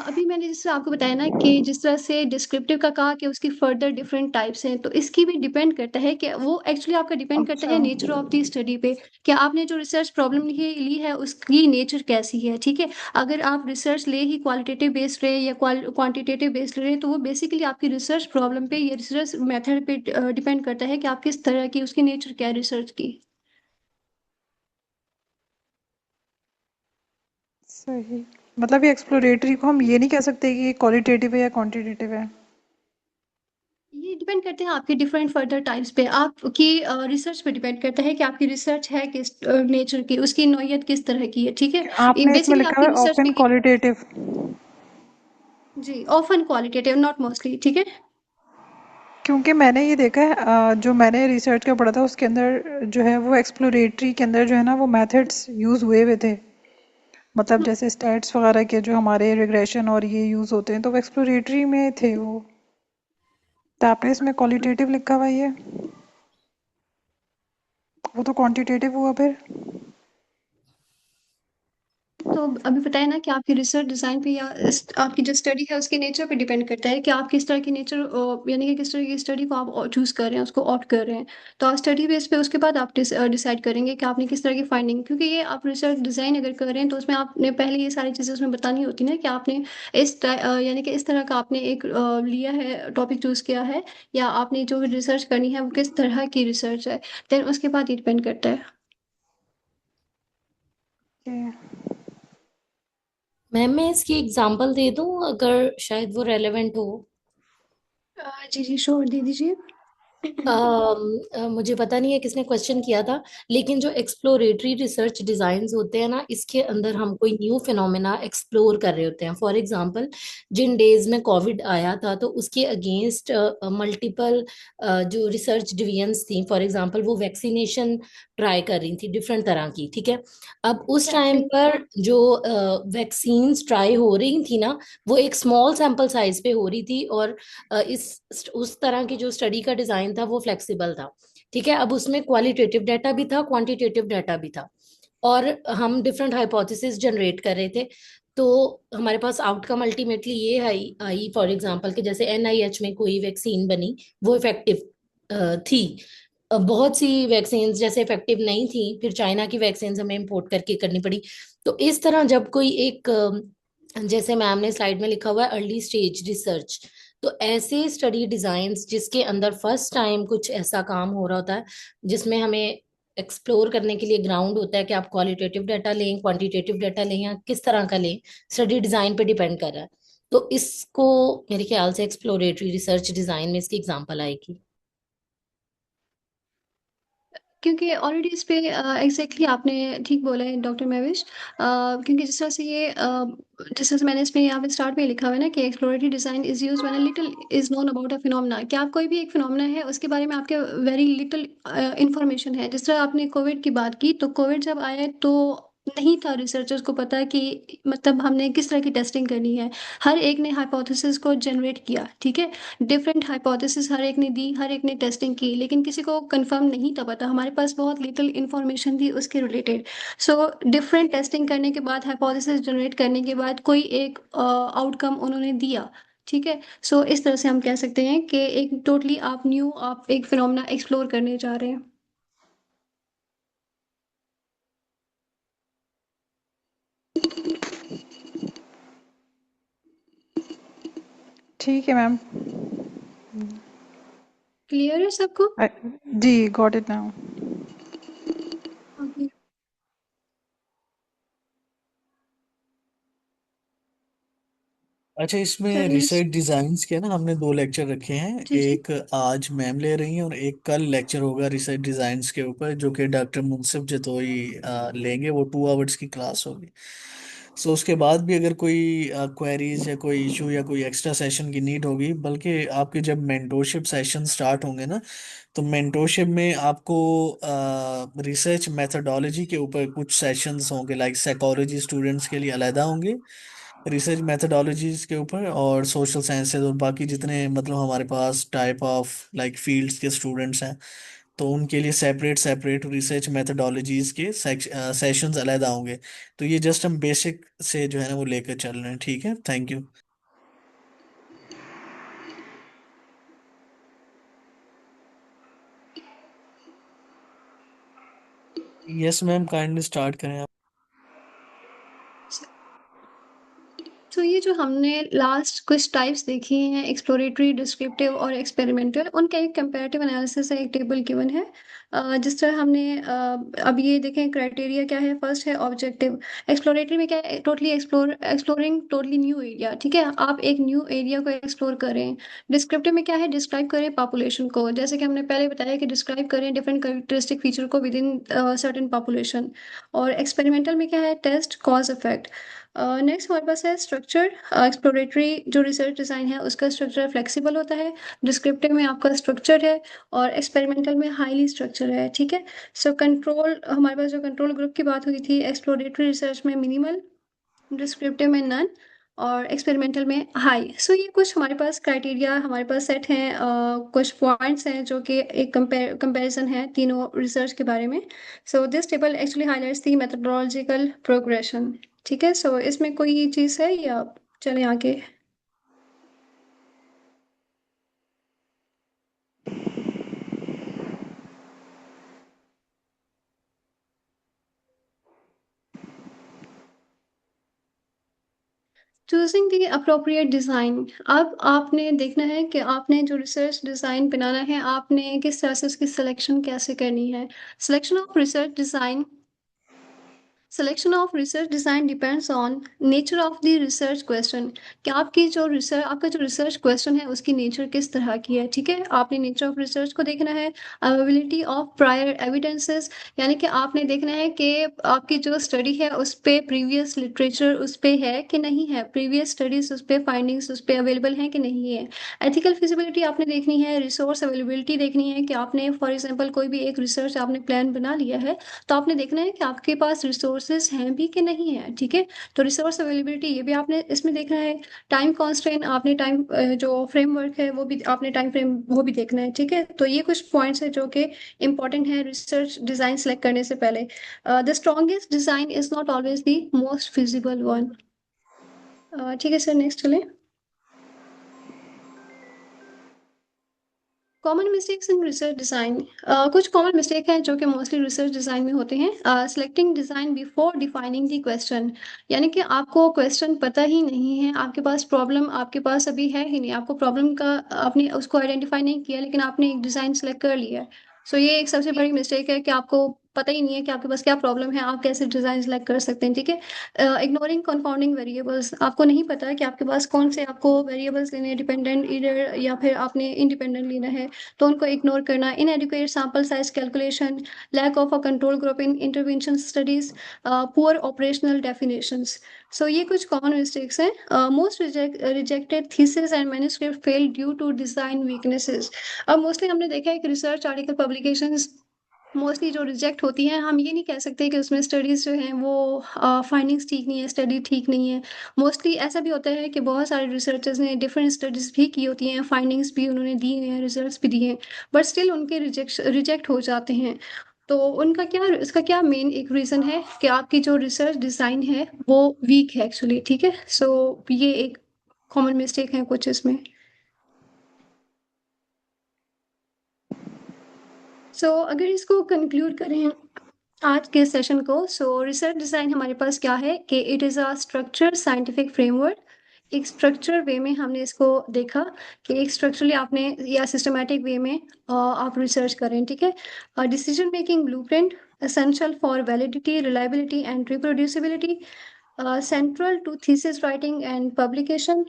अभी मैंने जिस तरह आपको बताया ना कि जिस तरह से डिस्क्रिप्टिव का कहा कि उसकी फर्दर डिफरेंट टाइप्स हैं, तो इसकी भी डिपेंड करता है कि वो एक्चुअली आपका डिपेंड करता अच्छा। है नेचर ऑफ द स्टडी पे, कि आपने जो रिसर्च प्रॉब्लम ली है उसकी नेचर कैसी है, ठीक है। अगर आप रिसर्च ले ही क्वालिटेटिव बेस्ड रहे या क्वांटिटेटिव बेस्ड रहे, तो वो बेसिकली आपकी रिसर्च प्रॉब्लम पे या रिसर्च मेथड पे डिपेंड करता है कि आप किस तरह की, उसकी नेचर क्या है रिसर्च की। सही। मतलब ये एक्सप्लोरेटरी को हम ये नहीं कह सकते कि ये क्वालिटेटिव है या क्वांटिटेटिव है? ये डिपेंड करते हैं आपके डिफरेंट फर्दर टाइप्स पे, आपकी रिसर्च पे डिपेंड करता है कि आपकी रिसर्च है किस नेचर की, उसकी नौयत किस तरह की है, ठीक है। ये आपने इसमें बेसिकली लिखा आपकी हुआ है रिसर्च ऑफन पे। क्वालिटेटिव। जी, ऑफन क्वालिटेटिव, नॉट मोस्टली, ठीक है। क्योंकि मैंने ये देखा है, जो मैंने रिसर्च का पढ़ा था उसके अंदर जो है वो एक्सप्लोरेटरी के अंदर जो है ना वो मेथड्स यूज हुए थे। मतलब जैसे स्टैट्स वगैरह के जो हमारे रिग्रेशन और ये यूज होते हैं, तो वो एक्सप्लोरेटरी में थे वो। तो आपने इसमें क्वालिटेटिव लिखा हुआ है ये, वो तो क्वांटिटेटिव हुआ फिर। तो अभी बताया ना कि आपकी रिसर्च डिजाइन पे या आपकी जो स्टडी है उसके नेचर पे डिपेंड करता है कि आप किस तरह की नेचर, यानी कि किस तरह की स्टडी को आप चूज कर रहे हैं, उसको ऑप्ट कर रहे हैं। तो आप स्टडी बेस पे उसके बाद आप डिसाइड करेंगे कि आपने किस तरह की फाइंडिंग, क्योंकि ये आप रिसर्च डिजाइन अगर कर रहे हैं तो उसमें आपने पहले ये सारी चीजें उसमें बतानी होती है ना कि आपने यानी कि इस तरह का आपने एक लिया है, टॉपिक चूज किया है, या आपने जो रिसर्च करनी है वो किस तरह की रिसर्च है, देन उसके बाद ये डिपेंड करता है। मैम मैं इसकी एग्जांपल दे दूं अगर शायद वो रेलेवेंट हो। जी जी श्योर, दे दीजिए। मुझे पता नहीं है किसने क्वेश्चन किया था, लेकिन जो एक्सप्लोरेटरी रिसर्च डिजाइन्स होते हैं ना, इसके अंदर हम कोई न्यू फिनोमेना एक्सप्लोर कर रहे होते हैं। फॉर एग्जांपल जिन डेज में कोविड आया था तो उसके अगेंस्ट मल्टीपल जो रिसर्च डिवीजन्स थी, फॉर एग्जांपल वो वैक्सीनेशन ट्राई कर रही थी डिफरेंट तरह की, ठीक है। अब उस टाइम पर जो वैक्सीन्स ट्राई हो रही थी ना, वो एक स्मॉल सैंपल साइज पे हो रही थी, और इस उस तरह की जो स्टडी का डिजाइन था वो फ्लेक्सिबल था, ठीक है। अब उसमें क्वालिटेटिव डाटा भी था, क्वांटिटेटिव डाटा भी था, और हम डिफरेंट हाइपोथेसिस जनरेट कर रहे थे। तो हमारे पास आउटकम अल्टीमेटली ये आई आई फॉर एग्जांपल कि जैसे एनआईएच में कोई वैक्सीन बनी, वो इफेक्टिव थी। बहुत सी वैक्सीन जैसे इफेक्टिव नहीं थी, फिर चाइना की वैक्सीन हमें इंपोर्ट करके करनी पड़ी। तो इस तरह जब कोई एक जैसे मैम ने स्लाइड में लिखा हुआ है अर्ली स्टेज रिसर्च, तो ऐसे स्टडी डिजाइन्स जिसके अंदर फर्स्ट टाइम कुछ ऐसा काम हो रहा होता है जिसमें हमें एक्सप्लोर करने के लिए ग्राउंड होता है कि आप क्वालिटेटिव डाटा लें, क्वांटिटेटिव डाटा लें, या किस तरह का लें, स्टडी डिजाइन पे डिपेंड कर रहा है। तो इसको मेरे ख्याल से एक्सप्लोरेटरी रिसर्च डिजाइन में इसकी एग्जांपल आएगी। क्योंकि ऑलरेडी इस पे एग्जैक्टली आपने ठीक बोला है डॉक्टर महविश। क्योंकि जिस तरह से ये जिस तरह से मैंने इसमें यहाँ पे स्टार्ट में लिखा हुआ है ना कि exploratory design is use when a little is known about a phenomena, कि आप कोई भी एक फिनोमेना है उसके बारे में आपके वेरी लिटिल इंफॉर्मेशन है। जिस तरह आपने कोविड की बात की, तो कोविड जब आया तो नहीं था रिसर्चर्स को पता कि मतलब हमने किस तरह की टेस्टिंग करनी है। हर एक ने हाइपोथेसिस को जनरेट किया, ठीक है। डिफरेंट हाइपोथेसिस हर एक ने दी, हर एक ने टेस्टिंग की, लेकिन किसी को कंफर्म नहीं था पता, हमारे पास बहुत लिटिल इंफॉर्मेशन थी उसके रिलेटेड। सो डिफरेंट टेस्टिंग करने के बाद, हाइपोथेसिस जनरेट करने के बाद कोई एक आउटकम उन्होंने दिया, ठीक है। सो इस तरह से हम कह सकते हैं कि एक टोटली आप एक फिनोमेना एक्सप्लोर करने जा रहे हैं। ठीक है मैम। क्लियर है सबको? जी, गॉट इट नाउ। ओके। अच्छा, इसमें सर रिसर्च डिजाइन्स के ना हमने 2 लेक्चर रखे हैं। जी जी। एक आज मैम ले रही हैं और एक कल लेक्चर होगा रिसर्च डिजाइन्स के ऊपर, जो कि डॉक्टर मुनसिफ जतोई लेंगे। वो 2 आवर्स की क्लास होगी। सो उसके बाद भी अगर कोई क्वेरीज या कोई इशू या कोई एक्स्ट्रा सेशन की नीड होगी, बल्कि आपके जब मेंटोरशिप सेशन स्टार्ट होंगे ना, तो मेंटोरशिप में आपको रिसर्च मेथोडोलॉजी के ऊपर कुछ सेशंस होंगे। लाइक साइकोलॉजी स्टूडेंट्स के लिए अलहदा होंगे रिसर्च मेथोडोलॉजीज के ऊपर, और सोशल साइंसेज और बाकी जितने मतलब हमारे पास टाइप ऑफ लाइक फील्ड्स के स्टूडेंट्स हैं, तो उनके लिए सेपरेट सेपरेट रिसर्च मेथोडोलॉजीज के सेशंस अलहदा होंगे। तो ये जस्ट हम बेसिक से जो है ना वो लेकर चल रहे हैं। ठीक है, thank you. Yes ma'am, kindly start करें आप। तो ये जो हमने लास्ट कुछ टाइप्स देखी हैं, एक्सप्लोरेटरी, डिस्क्रिप्टिव और एक्सपेरिमेंटल, उनका एक कंपैरेटिव एनालिसिस है, एक टेबल गिवन है। जिस तरह हमने अब ये देखें क्राइटेरिया क्या है। फर्स्ट है ऑब्जेक्टिव। एक्सप्लोरेटरी में क्या है, totally exploring totally new area, ठीक है, आप एक न्यू एरिया को एक्सप्लोर करें। डिस्क्रिप्टिव में क्या है, डिस्क्राइब करें पॉपुलेशन को, जैसे कि हमने पहले बताया कि डिस्क्राइब करें डिफरेंट कैरेक्टरिस्टिक फीचर को विद इन सर्टेन पॉपुलेशन। और एक्सपेरिमेंटल में क्या है, टेस्ट कॉज इफेक्ट। नेक्स्ट हमारे पास है स्ट्रक्चर। एक्सप्लोरेटरी जो रिसर्च डिज़ाइन है उसका स्ट्रक्चर फ्लेक्सिबल होता है। डिस्क्रिप्टिव में आपका स्ट्रक्चर है, और एक्सपेरिमेंटल में हाईली स्ट्रक्चर है, ठीक है। सो कंट्रोल, हमारे पास जो कंट्रोल ग्रुप की बात हुई थी, एक्सप्लोरेटरी रिसर्च में मिनिमल, डिस्क्रिप्टिव में नन, और एक्सपेरिमेंटल में हाई। सो ये कुछ हमारे पास क्राइटेरिया हमारे पास सेट हैं, कुछ पॉइंट्स हैं जो कि एक कंपैरिजन है तीनों रिसर्च के बारे में। So this table actually highlights the methodological progression, ठीक है। सो इसमें कोई चीज़ है या चलें आगे। Choosing the appropriate design. अब आपने देखना है कि आपने जो रिसर्च डिज़ाइन बनाना है, आपने किस तरह से उसकी सिलेक्शन कैसे करनी है। Selection of research design, selection of research design depends on nature of the research question, कि आपकी जो रिसर्च, आपका जो रिसर्च क्वेश्चन है उसकी नेचर किस तरह की है, ठीक है। आपने नेचर ऑफ रिसर्च को देखना है। अवेलेबिलिटी ऑफ प्रायर एविडेंसेस, यानी कि आपने देखना है कि आपकी जो स्टडी है उस पर प्रीवियस लिटरेचर उस पर है कि नहीं है, प्रीवियस स्टडीज उस पर, फाइंडिंग्स उस पर अवेलेबल हैं कि नहीं है। एथिकल फिजिबिलिटी आपने देखनी है। रिसोर्स अवेलेबिलिटी देखनी है, कि आपने फॉर एग्जाम्पल कोई भी एक रिसर्च आपने प्लान बना लिया है, तो आपने देखना है कि आपके पास रिसोर्सेज हैं भी कि नहीं है, ठीक है। तो रिसोर्स अवेलेबिलिटी ये भी आपने इसमें देखना है। टाइम कॉन्स्ट्रेंट, आपने टाइम जो फ्रेमवर्क है वो भी आपने टाइम फ्रेम वो भी देखना है, ठीक है। तो ये कुछ पॉइंट्स है जो कि इंपॉर्टेंट है रिसर्च डिज़ाइन सेलेक्ट करने से पहले। The strongest design is not always the most feasible one. ठीक है सर, नेक्स्ट चलें। Common mistakes in research design. कुछ कॉमन मिस्टेक हैं जो कि मोस्टली रिसर्च डिज़ाइन में होते हैं। Selecting design before defining the question, यानी कि आपको क्वेश्चन पता ही नहीं है, आपके पास प्रॉब्लम आपके पास अभी है ही नहीं, आपको प्रॉब्लम का आपने उसको आइडेंटिफाई नहीं किया, लेकिन आपने एक डिज़ाइन सेलेक्ट कर लिया है। सो ये एक सबसे बड़ी मिस्टेक है कि आपको पता ही नहीं है कि आपके पास क्या प्रॉब्लम है, आप कैसे डिज़ाइन सेलेक्ट कर सकते हैं, ठीक है। इग्नोरिंग कंफाउंडिंग वेरिएबल्स, आपको नहीं पता है कि आपके पास कौन से आपको वेरिएबल्स लेने हैं, डिपेंडेंट ईदर या फिर आपने इंडिपेंडेंट लेना है, तो उनको इग्नोर करना। Inadequate sample size calculation, lack of a control group in intervention studies, poor operational definitions. So ये कुछ कॉमन मिस्टेक्स हैं। Most rejected thesis and manuscript fail due to design weaknesses. अब मोस्टली हमने देखा है कि रिसर्च आर्टिकल पब्लिकेशंस मोस्टली जो reject होती हैं, हम ये नहीं कह सकते कि उसमें स्टडीज़ जो हैं वो फाइंडिंग्स ठीक नहीं है, स्टडी ठीक नहीं है। मोस्टली ऐसा भी होता है कि बहुत सारे रिसर्चर्स ने डिफरेंट स्टडीज़ भी की होती हैं, फाइंडिंग्स भी उन्होंने दी हैं, रिजल्ट्स भी दिए हैं, बट स्टिल उनके रिजेक्ट हो जाते हैं। तो उनका क्या, इसका क्या मेन एक रीज़न है कि आपकी जो रिसर्च डिज़ाइन है वो वीक है एक्चुअली, ठीक है। सो ये एक कॉमन मिस्टेक है कुछ इसमें। सो अगर इसको कंक्लूड करें आज के सेशन को, सो रिसर्च डिज़ाइन हमारे पास क्या है कि it is a structure scientific framework. एक स्ट्रक्चर वे में हमने इसको देखा कि एक स्ट्रक्चरली आपने या सिस्टमैटिक वे में आप रिसर्च करें, ठीक है। Decision making blueprint, essential for validity, reliability and reproducibility, central to thesis writing and publication,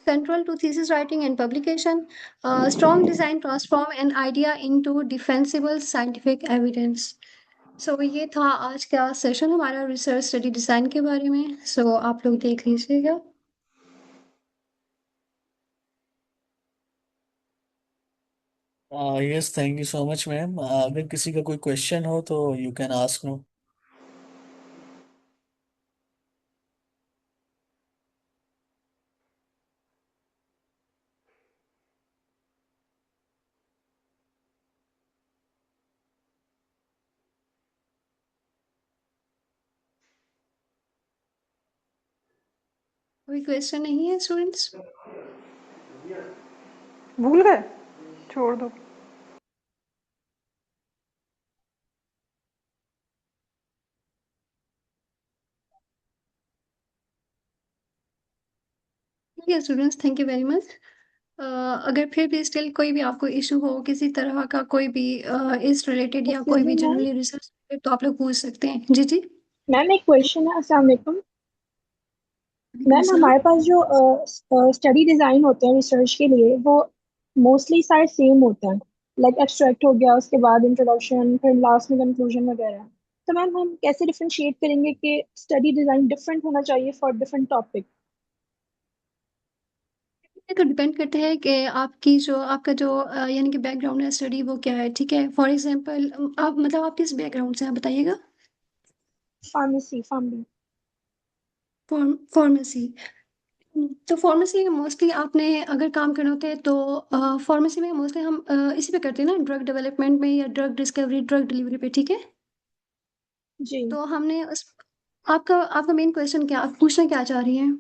central to thesis writing and publication. Strong design transform an idea into defensible scientific evidence. सो ये था आज का session हमारा research study design के बारे में। सो आप लोग देख लीजिएगा। Yes, thank you so much ma'am. अगर किसी का कोई क्वेश्चन हो तो यू कैन आस्क नो। कोई क्वेश्चन नहीं है स्टूडेंट्स? भूल गए, छोड़ दो। ठीक है students, thank you very much. अगर फिर भी स्टिल कोई भी आपको इशू हो किसी तरह का, कोई भी इस रिलेटेड या एक्सक्यूज कोई मी भी मैम। जनरली रिसर्च, तो आप लोग पूछ सकते हैं। जी जी। मैम एक क्वेश्चन है। अस्सलाम वालेकुम मैम। सलाम। हमारे पास जो स्टडी डिजाइन होते हैं रिसर्च के लिए, वो मोस्टली सारे सेम होते हैं। लाइक एब्स्ट्रैक्ट हो गया, उसके बाद इंट्रोडक्शन, फिर लास्ट में कंक्लूजन वगैरह। तो मैम हम कैसे डिफरेंशिएट करेंगे कि स्टडी डिजाइन डिफरेंट होना चाहिए फॉर डिफरेंट टॉपिक? ये तो डिपेंड करता है कि आपकी जो आपका जो यानी कि बैकग्राउंड है स्टडी वो क्या है। ठीक है, फॉर एग्जांपल आप मतलब आप किस बैकग्राउंड से हैं, आप बताइएगा। फार्मेसी, फार्मी। फार्मेसी। तो फार्मेसी में मोस्टली आपने अगर काम करना होता है तो फार्मेसी में मोस्टली हम इसी पे करते हैं ना, ड्रग डेवलपमेंट में या ड्रग डिस्कवरी, ड्रग डिलीवरी पे। ठीक है, जी। तो हमने उस आपका आपका मेन क्वेश्चन क्या, आप पूछना क्या चाह रही हैं?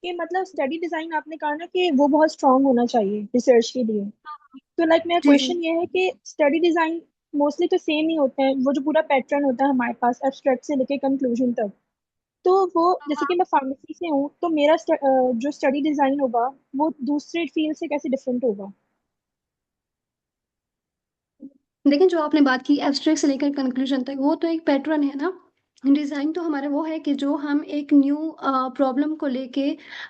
कि मतलब स्टडी डिजाइन आपने कहा ना कि वो बहुत स्ट्रांग होना चाहिए रिसर्च के लिए। तो लाइक मेरा जी जी। क्वेश्चन ये है कि स्टडी डिजाइन मोस्टली तो सेम ही होते हैं, वो जो पूरा पैटर्न होता है हमारे पास एब्स्ट्रैक्ट से लेके कंक्लूजन तक। तो वो जैसे कि मैं फार्मेसी से हूँ, तो मेरा जो स्टडी डिजाइन होगा वो दूसरे फील्ड से कैसे डिफरेंट होगा? लेकिन जो आपने बात की एब्स्ट्रैक्ट से लेकर कंक्लूजन तक, वो तो एक पैटर्न है ना। डिज़ाइन तो हमारा वो है कि जो हम एक न्यू प्रॉब्लम को लेके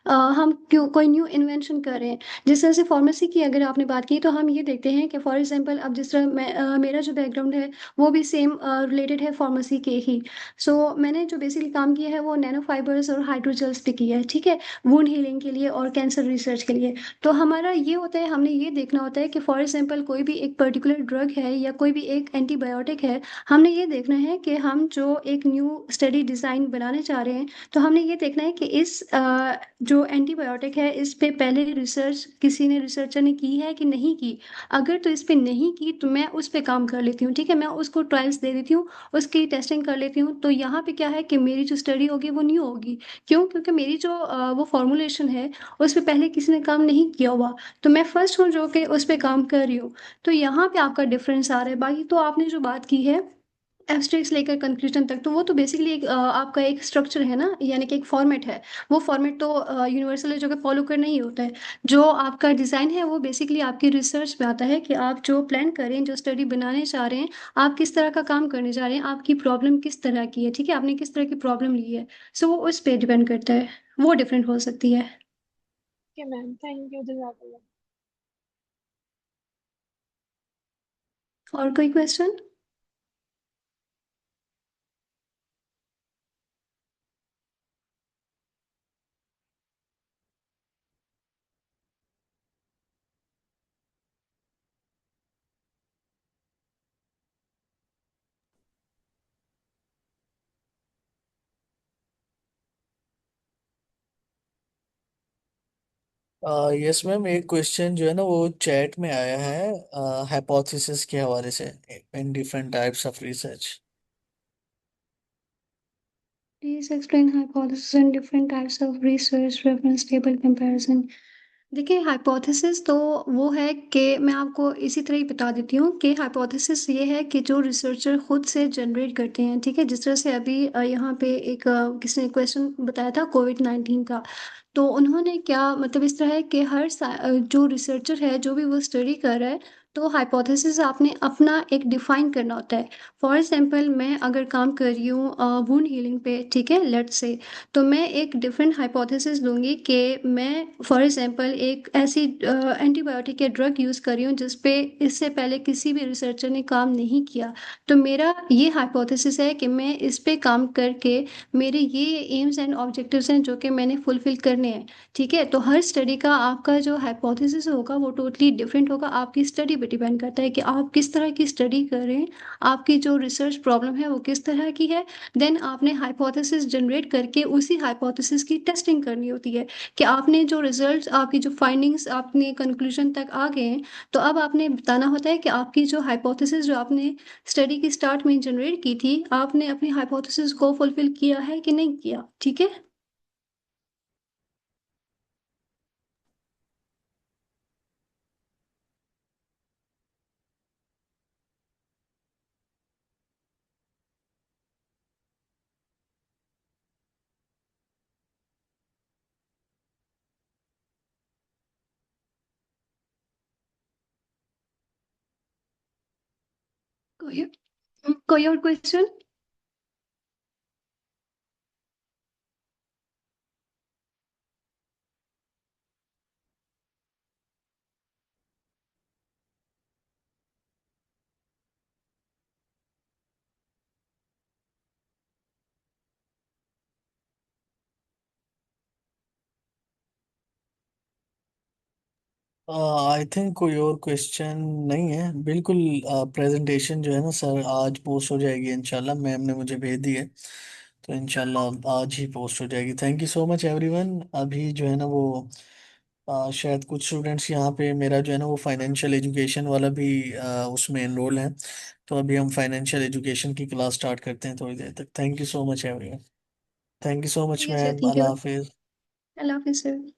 हम क्यों कोई न्यू इन्वेंशन कर रहे हैं। जिस तरह से फार्मेसी की अगर आपने बात की, तो हम ये देखते हैं कि फॉर एग्जांपल अब जिस तरह मेरा जो बैकग्राउंड है वो भी सेम रिलेटेड है फार्मेसी के ही। सो मैंने जो बेसिकली काम किया है वो नैनो फाइबर्स और हाइड्रोजेल्स पे किया है। ठीक है, वुंड हीलिंग के लिए और कैंसर रिसर्च के लिए। तो हमारा ये होता है, हमने ये देखना होता है कि फॉर एग्जांपल कोई भी एक पर्टिकुलर ड्रग है या कोई भी एक एंटीबायोटिक है, हमने ये देखना है कि हम जो एक न्यू स्टडी डिज़ाइन बनाने चाह रहे हैं, तो हमने ये देखना है कि इस जो एंटीबायोटिक है इस पे पहले रिसर्च किसी ने रिसर्चर ने की है कि नहीं की। अगर तो इस पे नहीं की तो मैं उस पे काम कर लेती हूँ। ठीक है, मैं उसको ट्रायल्स दे देती हूँ, उसकी टेस्टिंग कर लेती हूँ। तो यहाँ पे क्या है कि मेरी जो स्टडी होगी वो न्यू होगी। क्यों? क्योंकि मेरी जो वो फॉर्मुलेशन है उस पे पहले किसी ने काम नहीं किया हुआ, तो मैं फर्स्ट हूँ जो कि उस पे काम कर रही हूँ। तो यहाँ पे आपका डिफरेंस आ रहा है। बाकी तो आपने जो बात की है एब्स्ट्रैक्ट लेकर कंक्लूजन तक, तो वो तो बेसिकली एक आपका एक स्ट्रक्चर है ना, यानी कि एक फॉर्मेट है। वो फॉर्मेट तो यूनिवर्सल है जो कि फॉलो करना ही होता है। जो आपका डिज़ाइन है वो बेसिकली आपकी रिसर्च पे आता है कि आप जो प्लान करें, जो स्टडी बनाने चाह रहे हैं, आप किस तरह का काम करने जा रहे हैं, आपकी प्रॉब्लम किस तरह की है। ठीक है, आपने किस तरह की प्रॉब्लम ली है। सो वो उस पर डिपेंड करता है, वो डिफरेंट हो सकती है। ओके मैम, थैंक यू, जज़ाकल्लाह। और कोई क्वेश्चन? यस मैम, एक क्वेश्चन जो है ना वो चैट में आया है हाइपोथेसिस के हवाले से in different types of research. Please explain hypothesis and different types of research reference table comparison. देखिए हाइपोथेसिस तो वो है कि मैं आपको इसी तरह ही बता देती हूँ कि हाइपोथेसिस ये है कि जो रिसर्चर खुद से जनरेट करते हैं। ठीक है, जिस तरह से अभी यहाँ पे एक किसी ने क्वेश्चन बताया था कोविड-19 का, तो उन्होंने क्या मतलब इस तरह है कि जो रिसर्चर है जो भी वो स्टडी कर रहा है, तो हाइपोथेसिस आपने अपना एक डिफाइन करना होता है। फॉर एग्जांपल मैं अगर काम कर रही हूँ वुंड हीलिंग पे, ठीक है, लेट्स से, तो मैं एक डिफरेंट हाइपोथेसिस लूँगी कि मैं फॉर एग्जांपल एक ऐसी एंटीबायोटिक या ड्रग यूज़ कर रही हूँ जिस पे इससे पहले किसी भी रिसर्चर ने काम नहीं किया। तो मेरा ये हाइपोथेसिस है कि मैं इस पे काम करके मेरे ये एम्स एंड ऑब्जेक्टिव्स हैं जो कि मैंने फुलफिल करने हैं। ठीक है, तो हर स्टडी का आपका जो हाइपोथेसिस होगा वो टोटली डिफरेंट होगा। आपकी स्टडी पे डिपेंड करता है कि आप किस तरह की स्टडी कर रहे हैं, आपकी जो रिसर्च प्रॉब्लम है वो किस तरह की है। देन आपने हाइपोथेसिस जनरेट करके उसी हाइपोथेसिस की टेस्टिंग करनी होती है कि आपने जो रिजल्ट्स, आपकी जो फाइंडिंग्स, आपने कंक्लूजन तक आ गए हैं, तो अब आपने बताना होता है कि आपकी जो हाइपोथेसिस जो आपने स्टडी की स्टार्ट में जनरेट की थी, आपने अपनी हाइपोथेसिस को फुलफिल किया है कि नहीं किया। ठीक है। कोई कोई और क्वेश्चन? आई थिंक कोई और क्वेश्चन नहीं है। बिल्कुल, प्रेजेंटेशन जो है ना सर आज पोस्ट हो जाएगी इंशाल्लाह, मैम ने मुझे भेज दी है, तो इंशाल्लाह आज ही पोस्ट हो जाएगी। Thank you so much everyone. अभी जो है ना वो शायद कुछ स्टूडेंट्स यहाँ पे मेरा जो है ना वो फाइनेंशियल एजुकेशन वाला भी उसमें एनरोल है, तो अभी हम फाइनेंशियल एजुकेशन की क्लास स्टार्ट करते हैं थोड़ी देर तक। Thank you so much everyone. Thank you so much ठीक है sir, ma'am, thank you. Allah Hafiz. Allah Hafiz sir.